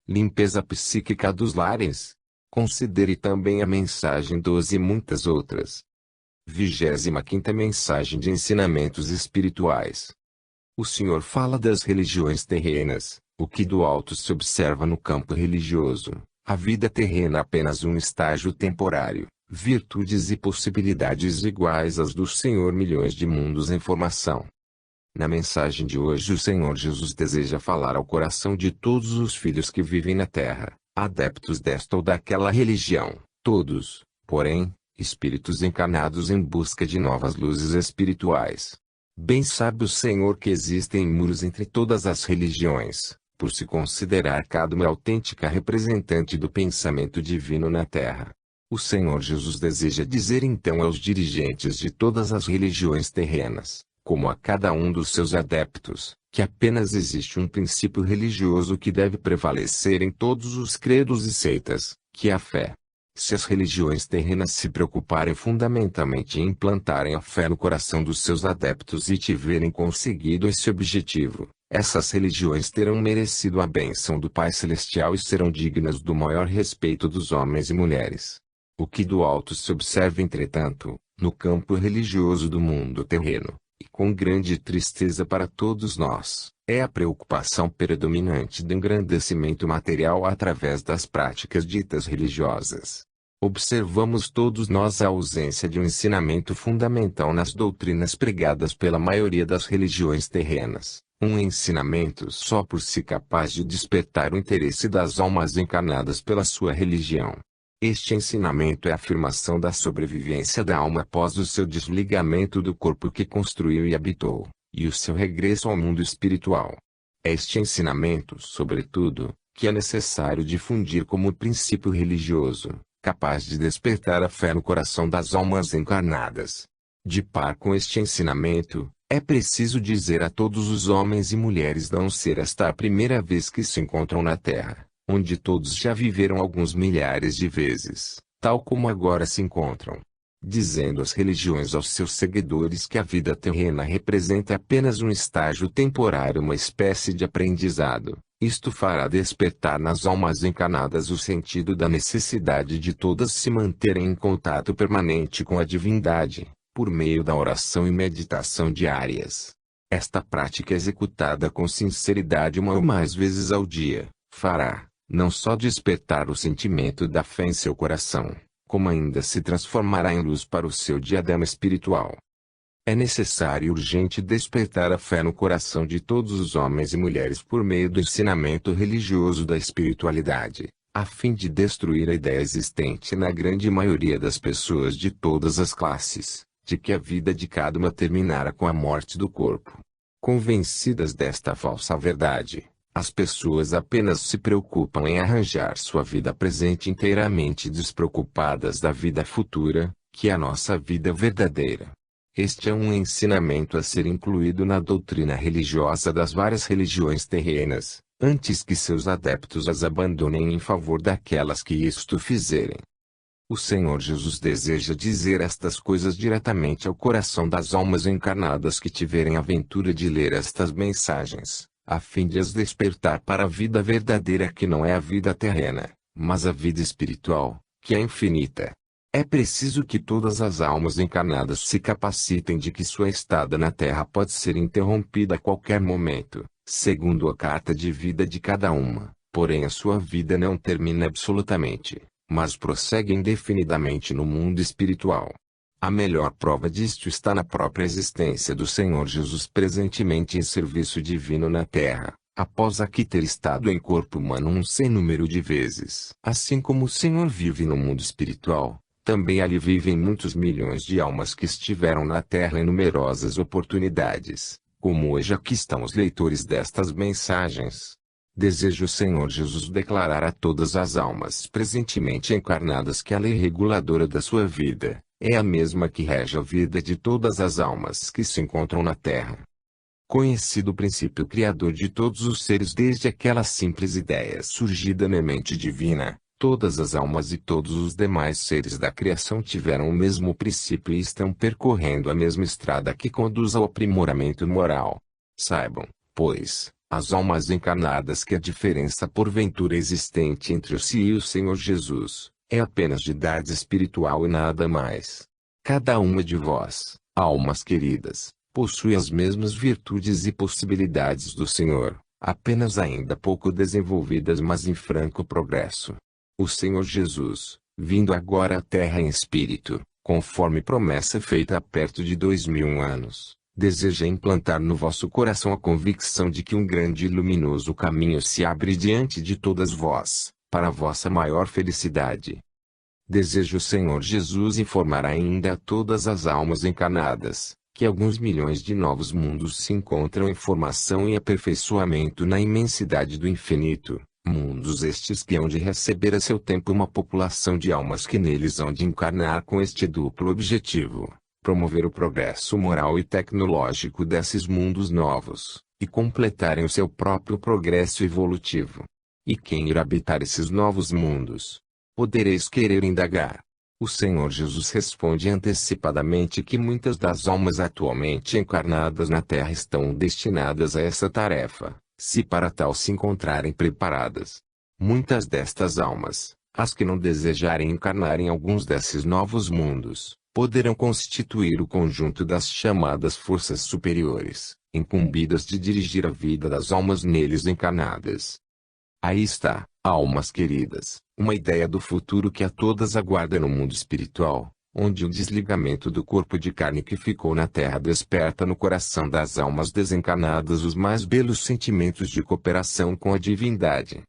Limpeza psíquica dos lares. Considere também a mensagem 12 e muitas outras. 25ª Mensagem de Ensinamentos Espirituais. O Senhor fala das religiões terrenas, o que do alto se observa no campo religioso. A vida terrena é apenas um estágio temporário, virtudes e possibilidades iguais às do Senhor milhões de mundos em formação. Na mensagem de hoje o Senhor Jesus deseja falar ao coração de todos os filhos que vivem na terra, adeptos desta ou daquela religião, todos, porém, espíritos encarnados em busca de novas luzes espirituais. Bem sabe o Senhor que existem muros entre todas as religiões, por se considerar cada uma autêntica representante do pensamento divino na terra. O Senhor Jesus deseja dizer então aos dirigentes de todas as religiões terrenas, como a cada um dos seus adeptos, que apenas existe um princípio religioso que deve prevalecer em todos os credos e seitas, que é a fé. Se as religiões terrenas se preocuparem fundamentalmente em implantarem a fé no coração dos seus adeptos e tiverem conseguido esse objetivo, essas religiões terão merecido a bênção do Pai Celestial e serão dignas do maior respeito dos homens e mulheres. O que do alto se observa entretanto, no campo religioso do mundo terreno, e com grande tristeza para todos nós, é a preocupação predominante do engrandecimento material através das práticas ditas religiosas. Observamos todos nós a ausência de um ensinamento fundamental nas doutrinas pregadas pela maioria das religiões terrenas, um ensinamento só por si capaz de despertar o interesse das almas encarnadas pela sua religião. Este ensinamento é a afirmação da sobrevivência da alma após o seu desligamento do corpo que construiu e habitou, e o seu regresso ao mundo espiritual. É este ensinamento, sobretudo, que é necessário difundir como princípio religioso, capaz de despertar a fé no coração das almas encarnadas. De par com este ensinamento, é preciso dizer a todos os homens e mulheres não ser esta a primeira vez que se encontram na Terra, onde todos já viveram alguns milhares de vezes, tal como agora se encontram. Dizendo as religiões aos seus seguidores que a vida terrena representa apenas um estágio temporário, uma espécie de aprendizado, isto fará despertar nas almas encarnadas o sentido da necessidade de todas se manterem em contato permanente com a divindade, por meio da oração e meditação diárias. Esta prática executada com sinceridade uma ou mais vezes ao dia, fará, não só despertar o sentimento da fé em seu coração, como ainda se transformará em luz para o seu diadema espiritual. É necessário e urgente despertar a fé no coração de todos os homens e mulheres por meio do ensinamento religioso da espiritualidade, a fim de destruir a ideia existente na grande maioria das pessoas de todas as classes, de que a vida de cada uma terminará com a morte do corpo. Convencidas desta falsa verdade, as pessoas apenas se preocupam em arranjar sua vida presente inteiramente despreocupadas da vida futura, que é a nossa vida verdadeira. Este é um ensinamento a ser incluído na doutrina religiosa das várias religiões terrenas, antes que seus adeptos as abandonem em favor daquelas que isto fizerem. O Senhor Jesus deseja dizer estas coisas diretamente ao coração das almas encarnadas que tiverem a ventura de ler estas mensagens, a fim de as despertar para a vida verdadeira que não é a vida terrena, mas a vida espiritual, que é infinita. É preciso que todas as almas encarnadas se capacitem de que sua estada na Terra pode ser interrompida a qualquer momento, segundo a carta de vida de cada uma, porém a sua vida não termina absolutamente, mas prossegue indefinidamente no mundo espiritual. A melhor prova disto está na própria existência do Senhor Jesus presentemente em serviço divino na Terra, após aqui ter estado em corpo humano um sem número de vezes. Assim como o Senhor vive no mundo espiritual, também ali vivem muitos milhões de almas que estiveram na Terra em numerosas oportunidades, como hoje aqui estão os leitores destas mensagens. Deseja o Senhor Jesus declarar a todas as almas presentemente encarnadas que a lei reguladora da sua vida é a mesma que rege a vida de todas as almas que se encontram na Terra. Conhecido o princípio criador de todos os seres desde aquela simples ideia surgida na mente divina, todas as almas e todos os demais seres da criação tiveram o mesmo princípio e estão percorrendo a mesma estrada que conduz ao aprimoramento moral. Saibam, pois, as almas encarnadas que a diferença porventura existente entre si e o Senhor Jesus é apenas de idade espiritual e nada mais. Cada uma de vós, almas queridas, possui as mesmas virtudes e possibilidades do Senhor, apenas ainda pouco desenvolvidas mas em franco progresso. O Senhor Jesus, vindo agora à Terra em espírito, conforme promessa feita há perto de 2000 anos, deseja implantar no vosso coração a convicção de que um grande e luminoso caminho se abre diante de todas vós, para a vossa maior felicidade. Deseja o Senhor Jesus informar ainda a todas as almas encarnadas, que alguns milhões de novos mundos se encontram em formação e aperfeiçoamento na imensidade do infinito, mundos estes que hão de receber a seu tempo uma população de almas que neles hão de encarnar com este duplo objetivo: promover o progresso moral e tecnológico desses mundos novos, e completarem o seu próprio progresso evolutivo. E quem irá habitar esses novos mundos? Podereis querer indagar. O Senhor Jesus responde antecipadamente que muitas das almas atualmente encarnadas na Terra estão destinadas a essa tarefa, se para tal se encontrarem preparadas. Muitas destas almas, as que não desejarem encarnar em alguns desses novos mundos, poderão constituir o conjunto das chamadas forças superiores, incumbidas de dirigir a vida das almas neles encarnadas. Aí está, almas queridas, uma ideia do futuro que a todas aguarda no mundo espiritual, onde o desligamento do corpo de carne que ficou na Terra desperta no coração das almas desencarnadas os mais belos sentimentos de cooperação com a divindade.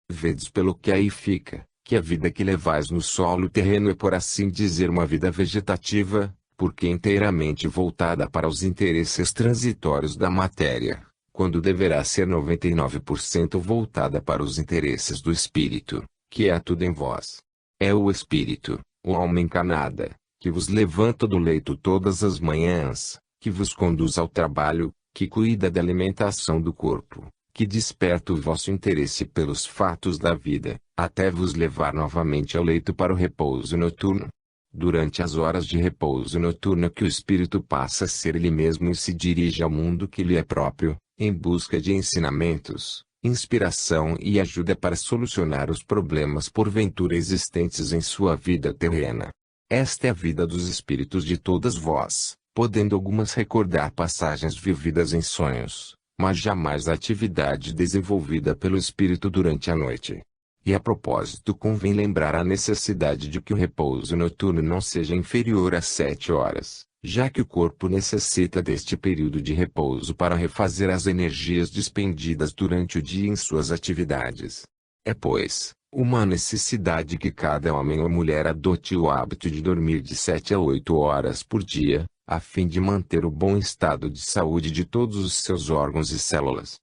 Vedes pelo que aí fica, que a vida que levais no solo terreno é por assim dizer uma vida vegetativa, porque inteiramente voltada para os interesses transitórios da matéria, quando deverá ser 99% voltada para os interesses do espírito, que é tudo em vós. É o espírito, o alma encarnada, que vos levanta do leito todas as manhãs, que vos conduz ao trabalho, que cuida da alimentação do corpo, que desperta o vosso interesse pelos fatos da vida, até vos levar novamente ao leito para o repouso noturno. Durante as horas de repouso noturno que o espírito passa a ser ele mesmo e se dirige ao mundo que lhe é próprio, em busca de ensinamentos, inspiração e ajuda para solucionar os problemas porventura existentes em sua vida terrena. Esta é a vida dos espíritos de todas vós, podendo algumas recordar passagens vividas em sonhos, mas jamais a atividade desenvolvida pelo espírito durante a noite. E a propósito convém lembrar a necessidade de que o repouso noturno não seja inferior a 7 horas, já que o corpo necessita deste período de repouso para refazer as energias despendidas durante o dia em suas atividades. É, pois, uma necessidade que cada homem ou mulher adote o hábito de dormir de 7 a 8 horas por dia, a fim de manter o bom estado de saúde de todos os seus órgãos e células.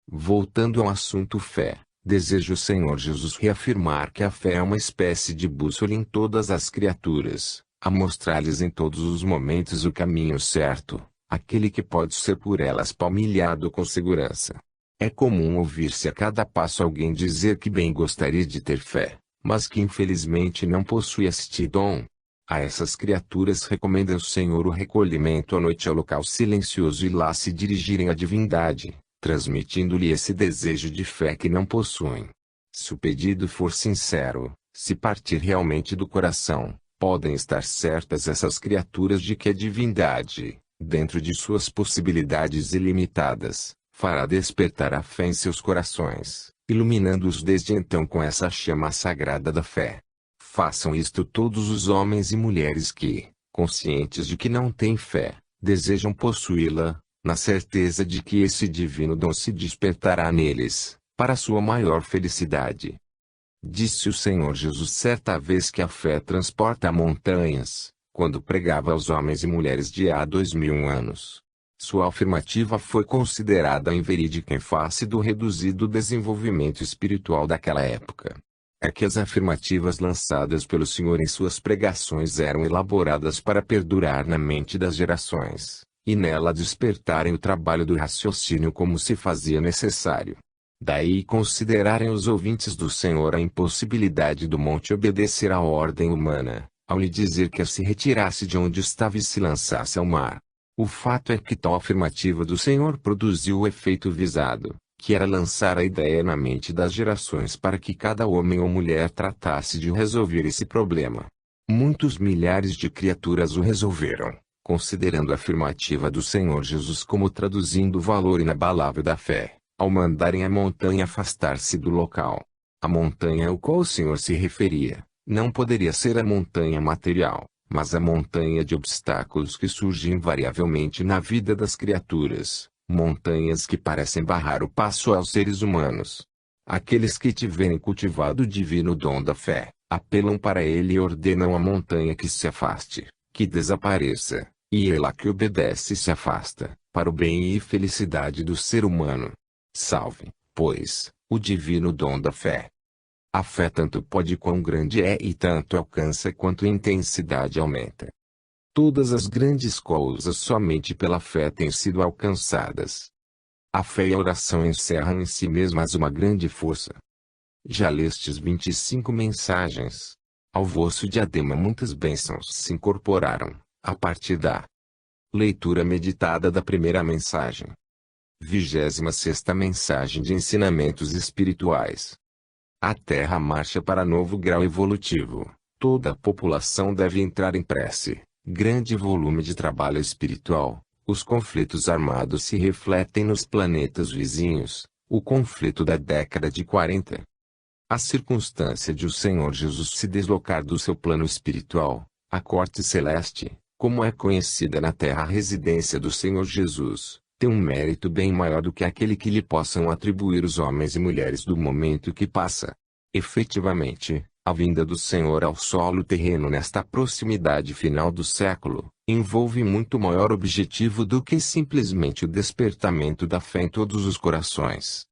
Voltando ao assunto fé, desejo o Senhor Jesus reafirmar que a fé é uma espécie de bússola em todas as criaturas, a mostrar-lhes em todos os momentos o caminho certo, aquele que pode ser por elas palmilhado com segurança. É comum ouvir-se a cada passo alguém dizer que bem gostaria de ter fé, mas que infelizmente não possui este dom. A essas criaturas recomenda o Senhor o recolhimento à noite ao local silencioso e lá se dirigirem à divindade, transmitindo-lhe esse desejo de fé que não possuem. Se o pedido for sincero, se partir realmente do coração, podem estar certas essas criaturas de que a divindade, dentro de suas possibilidades ilimitadas, fará despertar a fé em seus corações, iluminando-os desde então com essa chama sagrada da fé. Façam isto todos os homens e mulheres que, conscientes de que não têm fé, desejam possuí-la, na certeza de que esse divino dom se despertará neles, para sua maior felicidade. Disse o Senhor Jesus certa vez que a fé transporta montanhas, quando pregava aos homens e mulheres de há 2000 anos. Sua afirmativa foi considerada inverídica em face do reduzido desenvolvimento espiritual daquela época. É que as afirmativas lançadas pelo Senhor em suas pregações eram elaboradas para perdurar na mente das gerações, e nela despertarem o trabalho do raciocínio como se fazia necessário. Daí considerarem os ouvintes do Senhor a impossibilidade do monte obedecer à ordem humana, ao lhe dizer que se retirasse de onde estava e se lançasse ao mar. O fato é que tal afirmativa do Senhor produziu o efeito visado, que era lançar a ideia na mente das gerações para que cada homem ou mulher tratasse de resolver esse problema. Muitos milhares de criaturas o resolveram, considerando a afirmativa do Senhor Jesus como traduzindo o valor inabalável da fé, ao mandarem a montanha afastar-se do local. A montanha ao qual o Senhor se referia, Não poderia ser a montanha material, mas a montanha de obstáculos que surge invariavelmente na vida das criaturas, montanhas que parecem barrar o passo aos seres humanos. Aqueles que tiverem cultivado o divino dom da fé, apelam para ele e ordenam à montanha que se afaste, que desapareça, e ela que obedece se afasta, para o bem e felicidade do ser humano. Salve, pois, o divino dom da fé. A fé tanto pode quão grande é e tanto alcança quanto a intensidade aumenta. Todas as grandes coisas somente pela fé têm sido alcançadas. A fé e a oração encerram em si mesmas uma grande força. Já lestes 25 mensagens. Ao vosso diadema muitas bênçãos se incorporaram, a partir da leitura meditada da primeira mensagem. 26ª mensagem de ensinamentos espirituais. A Terra marcha para novo grau evolutivo. Toda a população deve entrar em prece. Grande volume de trabalho espiritual. Os conflitos armados se refletem nos planetas vizinhos. O conflito da década de 40. A circunstância de o Senhor Jesus se deslocar do seu plano espiritual, a corte celeste, como é conhecida na Terra a residência do Senhor Jesus, tem um mérito bem maior do que aquele que lhe possam atribuir os homens e mulheres do momento que passa. Efetivamente, a vinda do Senhor ao solo terreno nesta proximidade final do século, envolve muito maior objetivo do que simplesmente o despertamento da fé em todos os corações.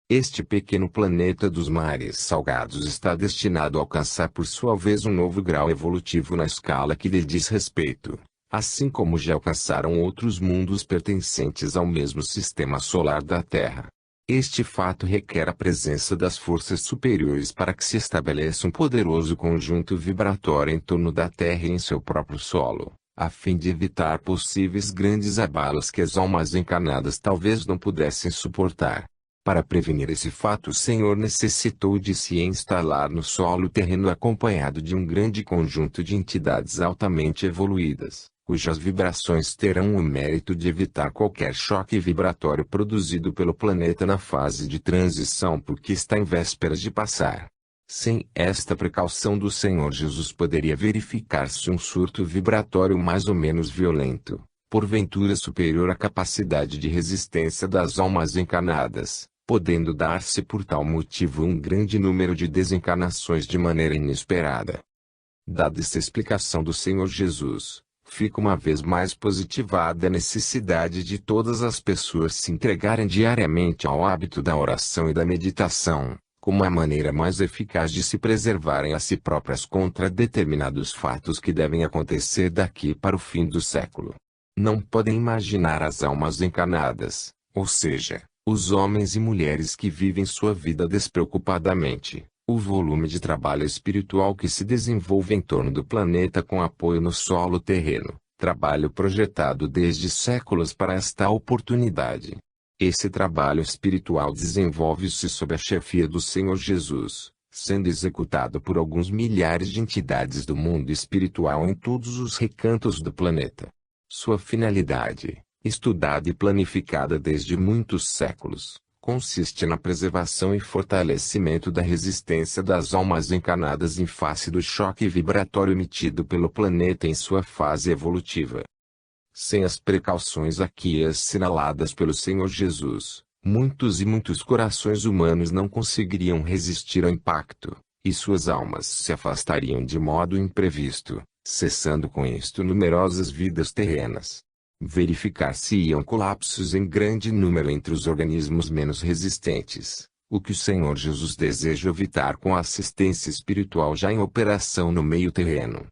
Este pequeno planeta dos mares salgados está destinado a alcançar por sua vez um novo grau evolutivo na escala que lhe diz respeito, assim como já alcançaram outros mundos pertencentes ao mesmo sistema solar da Terra. Este fato requer a presença das forças superiores para que se estabeleça um poderoso conjunto vibratório em torno da Terra e em seu próprio solo, a fim de evitar possíveis grandes abalos que as almas encarnadas talvez não pudessem suportar. Para prevenir esse fato, o Senhor necessitou de se instalar no solo terreno acompanhado de um grande conjunto de entidades altamente evoluídas, cujas vibrações terão o mérito de evitar qualquer choque vibratório produzido pelo planeta na fase de transição por que está em vésperas de passar. Sem esta precaução do Senhor Jesus poderia verificar-se um surto vibratório mais ou menos violento, porventura superior à capacidade de resistência das almas encarnadas, podendo dar-se por tal motivo um grande número de desencarnações de maneira inesperada. Dada essa explicação do Senhor Jesus, fica uma vez mais positivada a necessidade de todas as pessoas se entregarem diariamente ao hábito da oração e da meditação, como a maneira mais eficaz de se preservarem a si próprias contra determinados fatos que devem acontecer daqui para o fim do século. Não podem imaginar as almas encarnadas, ou seja, os homens e mulheres que vivem sua vida despreocupadamente, o volume de trabalho espiritual que se desenvolve em torno do planeta com apoio no solo terreno, trabalho projetado desde séculos para esta oportunidade. Esse trabalho espiritual desenvolve-se sob a chefia do Senhor Jesus, sendo executado por alguns milhares de entidades do mundo espiritual em todos os recantos do planeta. Sua finalidade, estudada e planificada desde muitos séculos, consiste na preservação e fortalecimento da resistência das almas encarnadas em face do choque vibratório emitido pelo planeta em sua fase evolutiva. Sem as precauções aqui assinaladas pelo Senhor Jesus, muitos e muitos corações humanos não conseguiriam resistir ao impacto, e suas almas se afastariam de modo imprevisto, cessando com isto numerosas vidas terrenas. Verificar-se-iam colapsos em grande número entre os organismos menos resistentes, o que o Senhor Jesus deseja evitar com a assistência espiritual já em operação no meio terreno.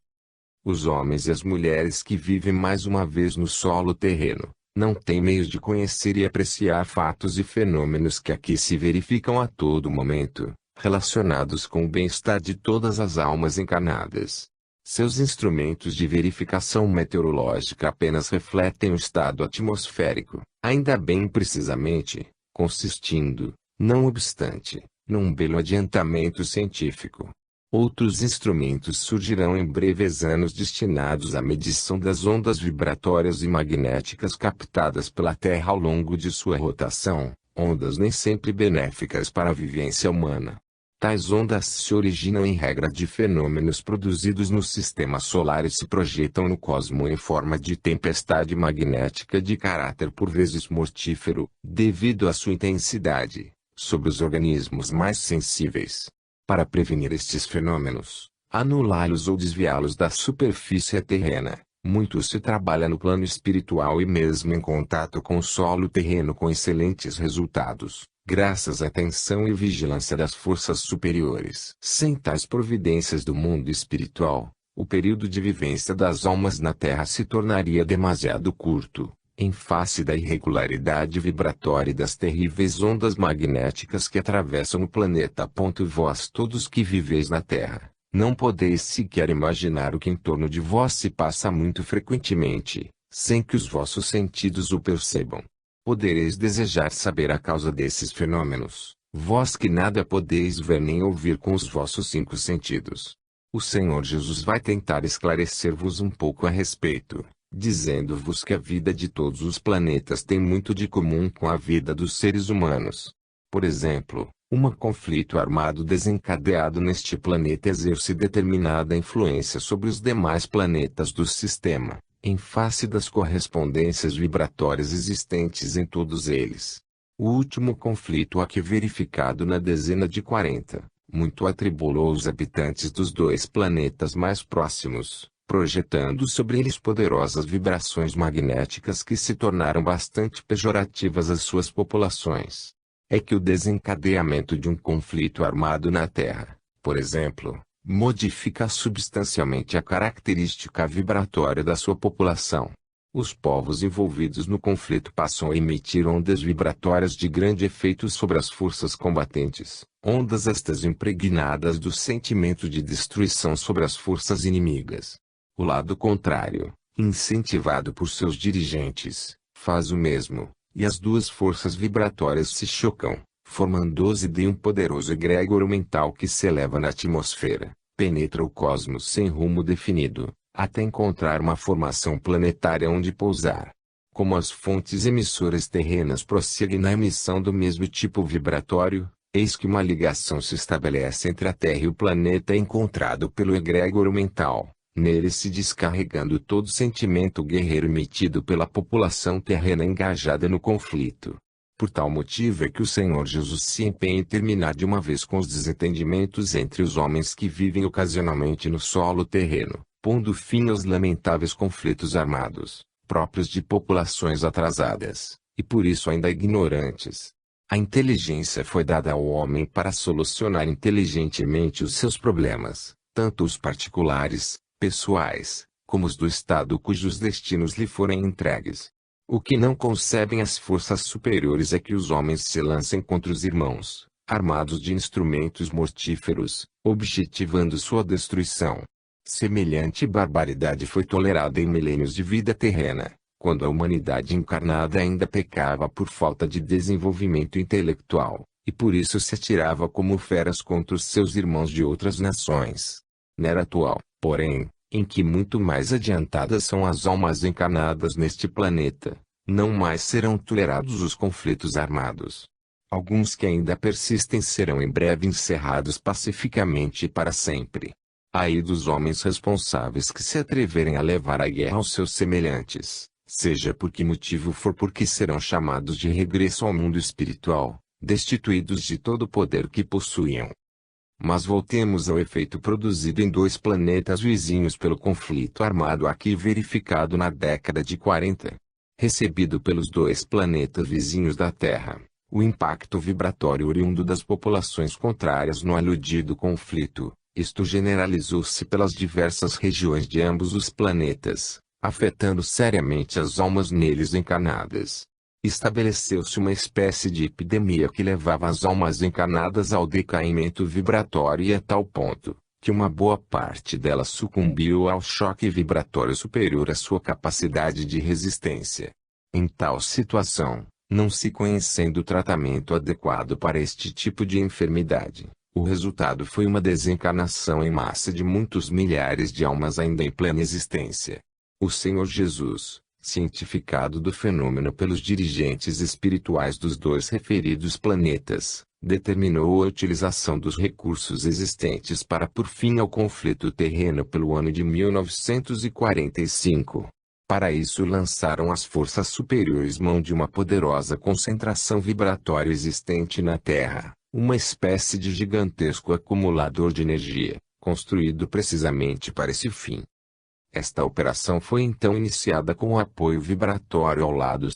Os homens e as mulheres que vivem mais uma vez no solo terreno, não têm meios de conhecer e apreciar fatos e fenômenos que aqui se verificam a todo momento, relacionados com o bem-estar de todas as almas encarnadas. Seus instrumentos de verificação meteorológica apenas refletem o estado atmosférico, ainda bem precisamente, consistindo, não obstante, num belo adiantamento científico. Outros instrumentos surgirão em breves anos destinados à medição das ondas vibratórias e magnéticas captadas pela Terra ao longo de sua rotação, ondas nem sempre benéficas para a vivência humana. Tais ondas se originam em regra de fenômenos produzidos no sistema solar e se projetam no cosmo em forma de tempestade magnética de caráter por vezes mortífero, devido à sua intensidade, sobre os organismos mais sensíveis. Para prevenir estes fenômenos, anulá-los ou desviá-los da superfície terrena, muito se trabalha no plano espiritual e mesmo em contato com o solo terreno com excelentes resultados, graças à atenção e vigilância das forças superiores. Sem tais providências do mundo espiritual, o período de vivência das almas na Terra se tornaria demasiado curto, em face da irregularidade vibratória e das terríveis ondas magnéticas que atravessam o planeta. Vós todos que viveis na Terra, não podeis sequer imaginar o que em torno de vós se passa muito frequentemente, sem que os vossos sentidos o percebam. Podereis desejar saber a causa desses fenômenos, vós que nada podeis ver nem ouvir com os vossos 5 sentidos. O Senhor Jesus vai tentar esclarecer-vos um pouco a respeito, dizendo-vos que a vida de todos os planetas tem muito de comum com a vida dos seres humanos. Por exemplo, um conflito armado desencadeado neste planeta exerce determinada influência sobre os demais planetas do sistema, em face das correspondências vibratórias existentes em todos eles. O último conflito aqui verificado na dezena de 40, muito atribulou os habitantes dos 2 planetas mais próximos, projetando sobre eles poderosas vibrações magnéticas que se tornaram bastante pejorativas às suas populações. É que o desencadeamento de um conflito armado na Terra, por exemplo, modifica substancialmente a característica vibratória da sua população. Os povos envolvidos no conflito passam a emitir ondas vibratórias de grande efeito sobre as forças combatentes, ondas estas impregnadas do sentimento de destruição sobre as forças inimigas. O lado contrário, incentivado por seus dirigentes, faz o mesmo, e as 2 forças vibratórias se chocam, formando-se de um poderoso egrégor mental que se eleva na atmosfera, penetra o cosmos sem rumo definido, até encontrar uma formação planetária onde pousar. Como as fontes emissoras terrenas prosseguem na emissão do mesmo tipo vibratório, eis que uma ligação se estabelece entre a Terra e o planeta encontrado pelo egrégor mental, nele se descarregando todo o sentimento guerreiro emitido pela população terrena engajada no conflito. Por tal motivo é que o Senhor Jesus se empenha em terminar de uma vez com os desentendimentos entre os homens que vivem ocasionalmente no solo terreno, pondo fim aos lamentáveis conflitos armados, próprios de populações atrasadas, e por isso ainda ignorantes. A inteligência foi dada ao homem para solucionar inteligentemente os seus problemas, tanto os particulares, pessoais, como os do Estado cujos destinos lhe forem entregues. O que não concebem as forças superiores é que os homens se lancem contra os irmãos, armados de instrumentos mortíferos, objetivando sua destruição. Semelhante barbaridade foi tolerada em milênios de vida terrena, quando a humanidade encarnada ainda pecava por falta de desenvolvimento intelectual, e por isso se atirava como feras contra os seus irmãos de outras nações. Na era atual, porém, em que muito mais adiantadas são as almas encarnadas neste planeta, não mais serão tolerados os conflitos armados. Alguns que ainda persistem serão em breve encerrados pacificamente e para sempre. Ai dos homens responsáveis que se atreverem a levar a guerra aos seus semelhantes, seja por que motivo for, porque serão chamados de regresso ao mundo espiritual, destituídos de todo o poder que possuíam. Mas voltemos ao efeito produzido em 2 planetas vizinhos pelo conflito armado aqui verificado na década de 40. Recebido pelos 2 planetas vizinhos da Terra, o impacto vibratório oriundo das populações contrárias no aludido conflito, isto generalizou-se pelas diversas regiões de ambos os planetas, afetando seriamente as almas neles encarnadas. Estabeleceu-se uma espécie de epidemia que levava as almas encarnadas ao decaimento vibratório e a tal ponto, que uma boa parte delas sucumbiu ao choque vibratório superior à sua capacidade de resistência. Em tal situação, não se conhecendo o tratamento adequado para este tipo de enfermidade, o resultado foi uma desencarnação em massa de muitos milhares de almas ainda em plena existência. O Senhor Jesus, cientificado do fenômeno pelos dirigentes espirituais dos dois referidos planetas, determinou a utilização dos recursos existentes para pôr fim ao conflito terreno pelo ano de 1945. Para isso lançaram as forças superiores mão de uma poderosa concentração vibratória existente na Terra, uma espécie de gigantesco acumulador de energia, construído precisamente para esse fim. Esta operação foi então iniciada com o apoio vibratório ao lado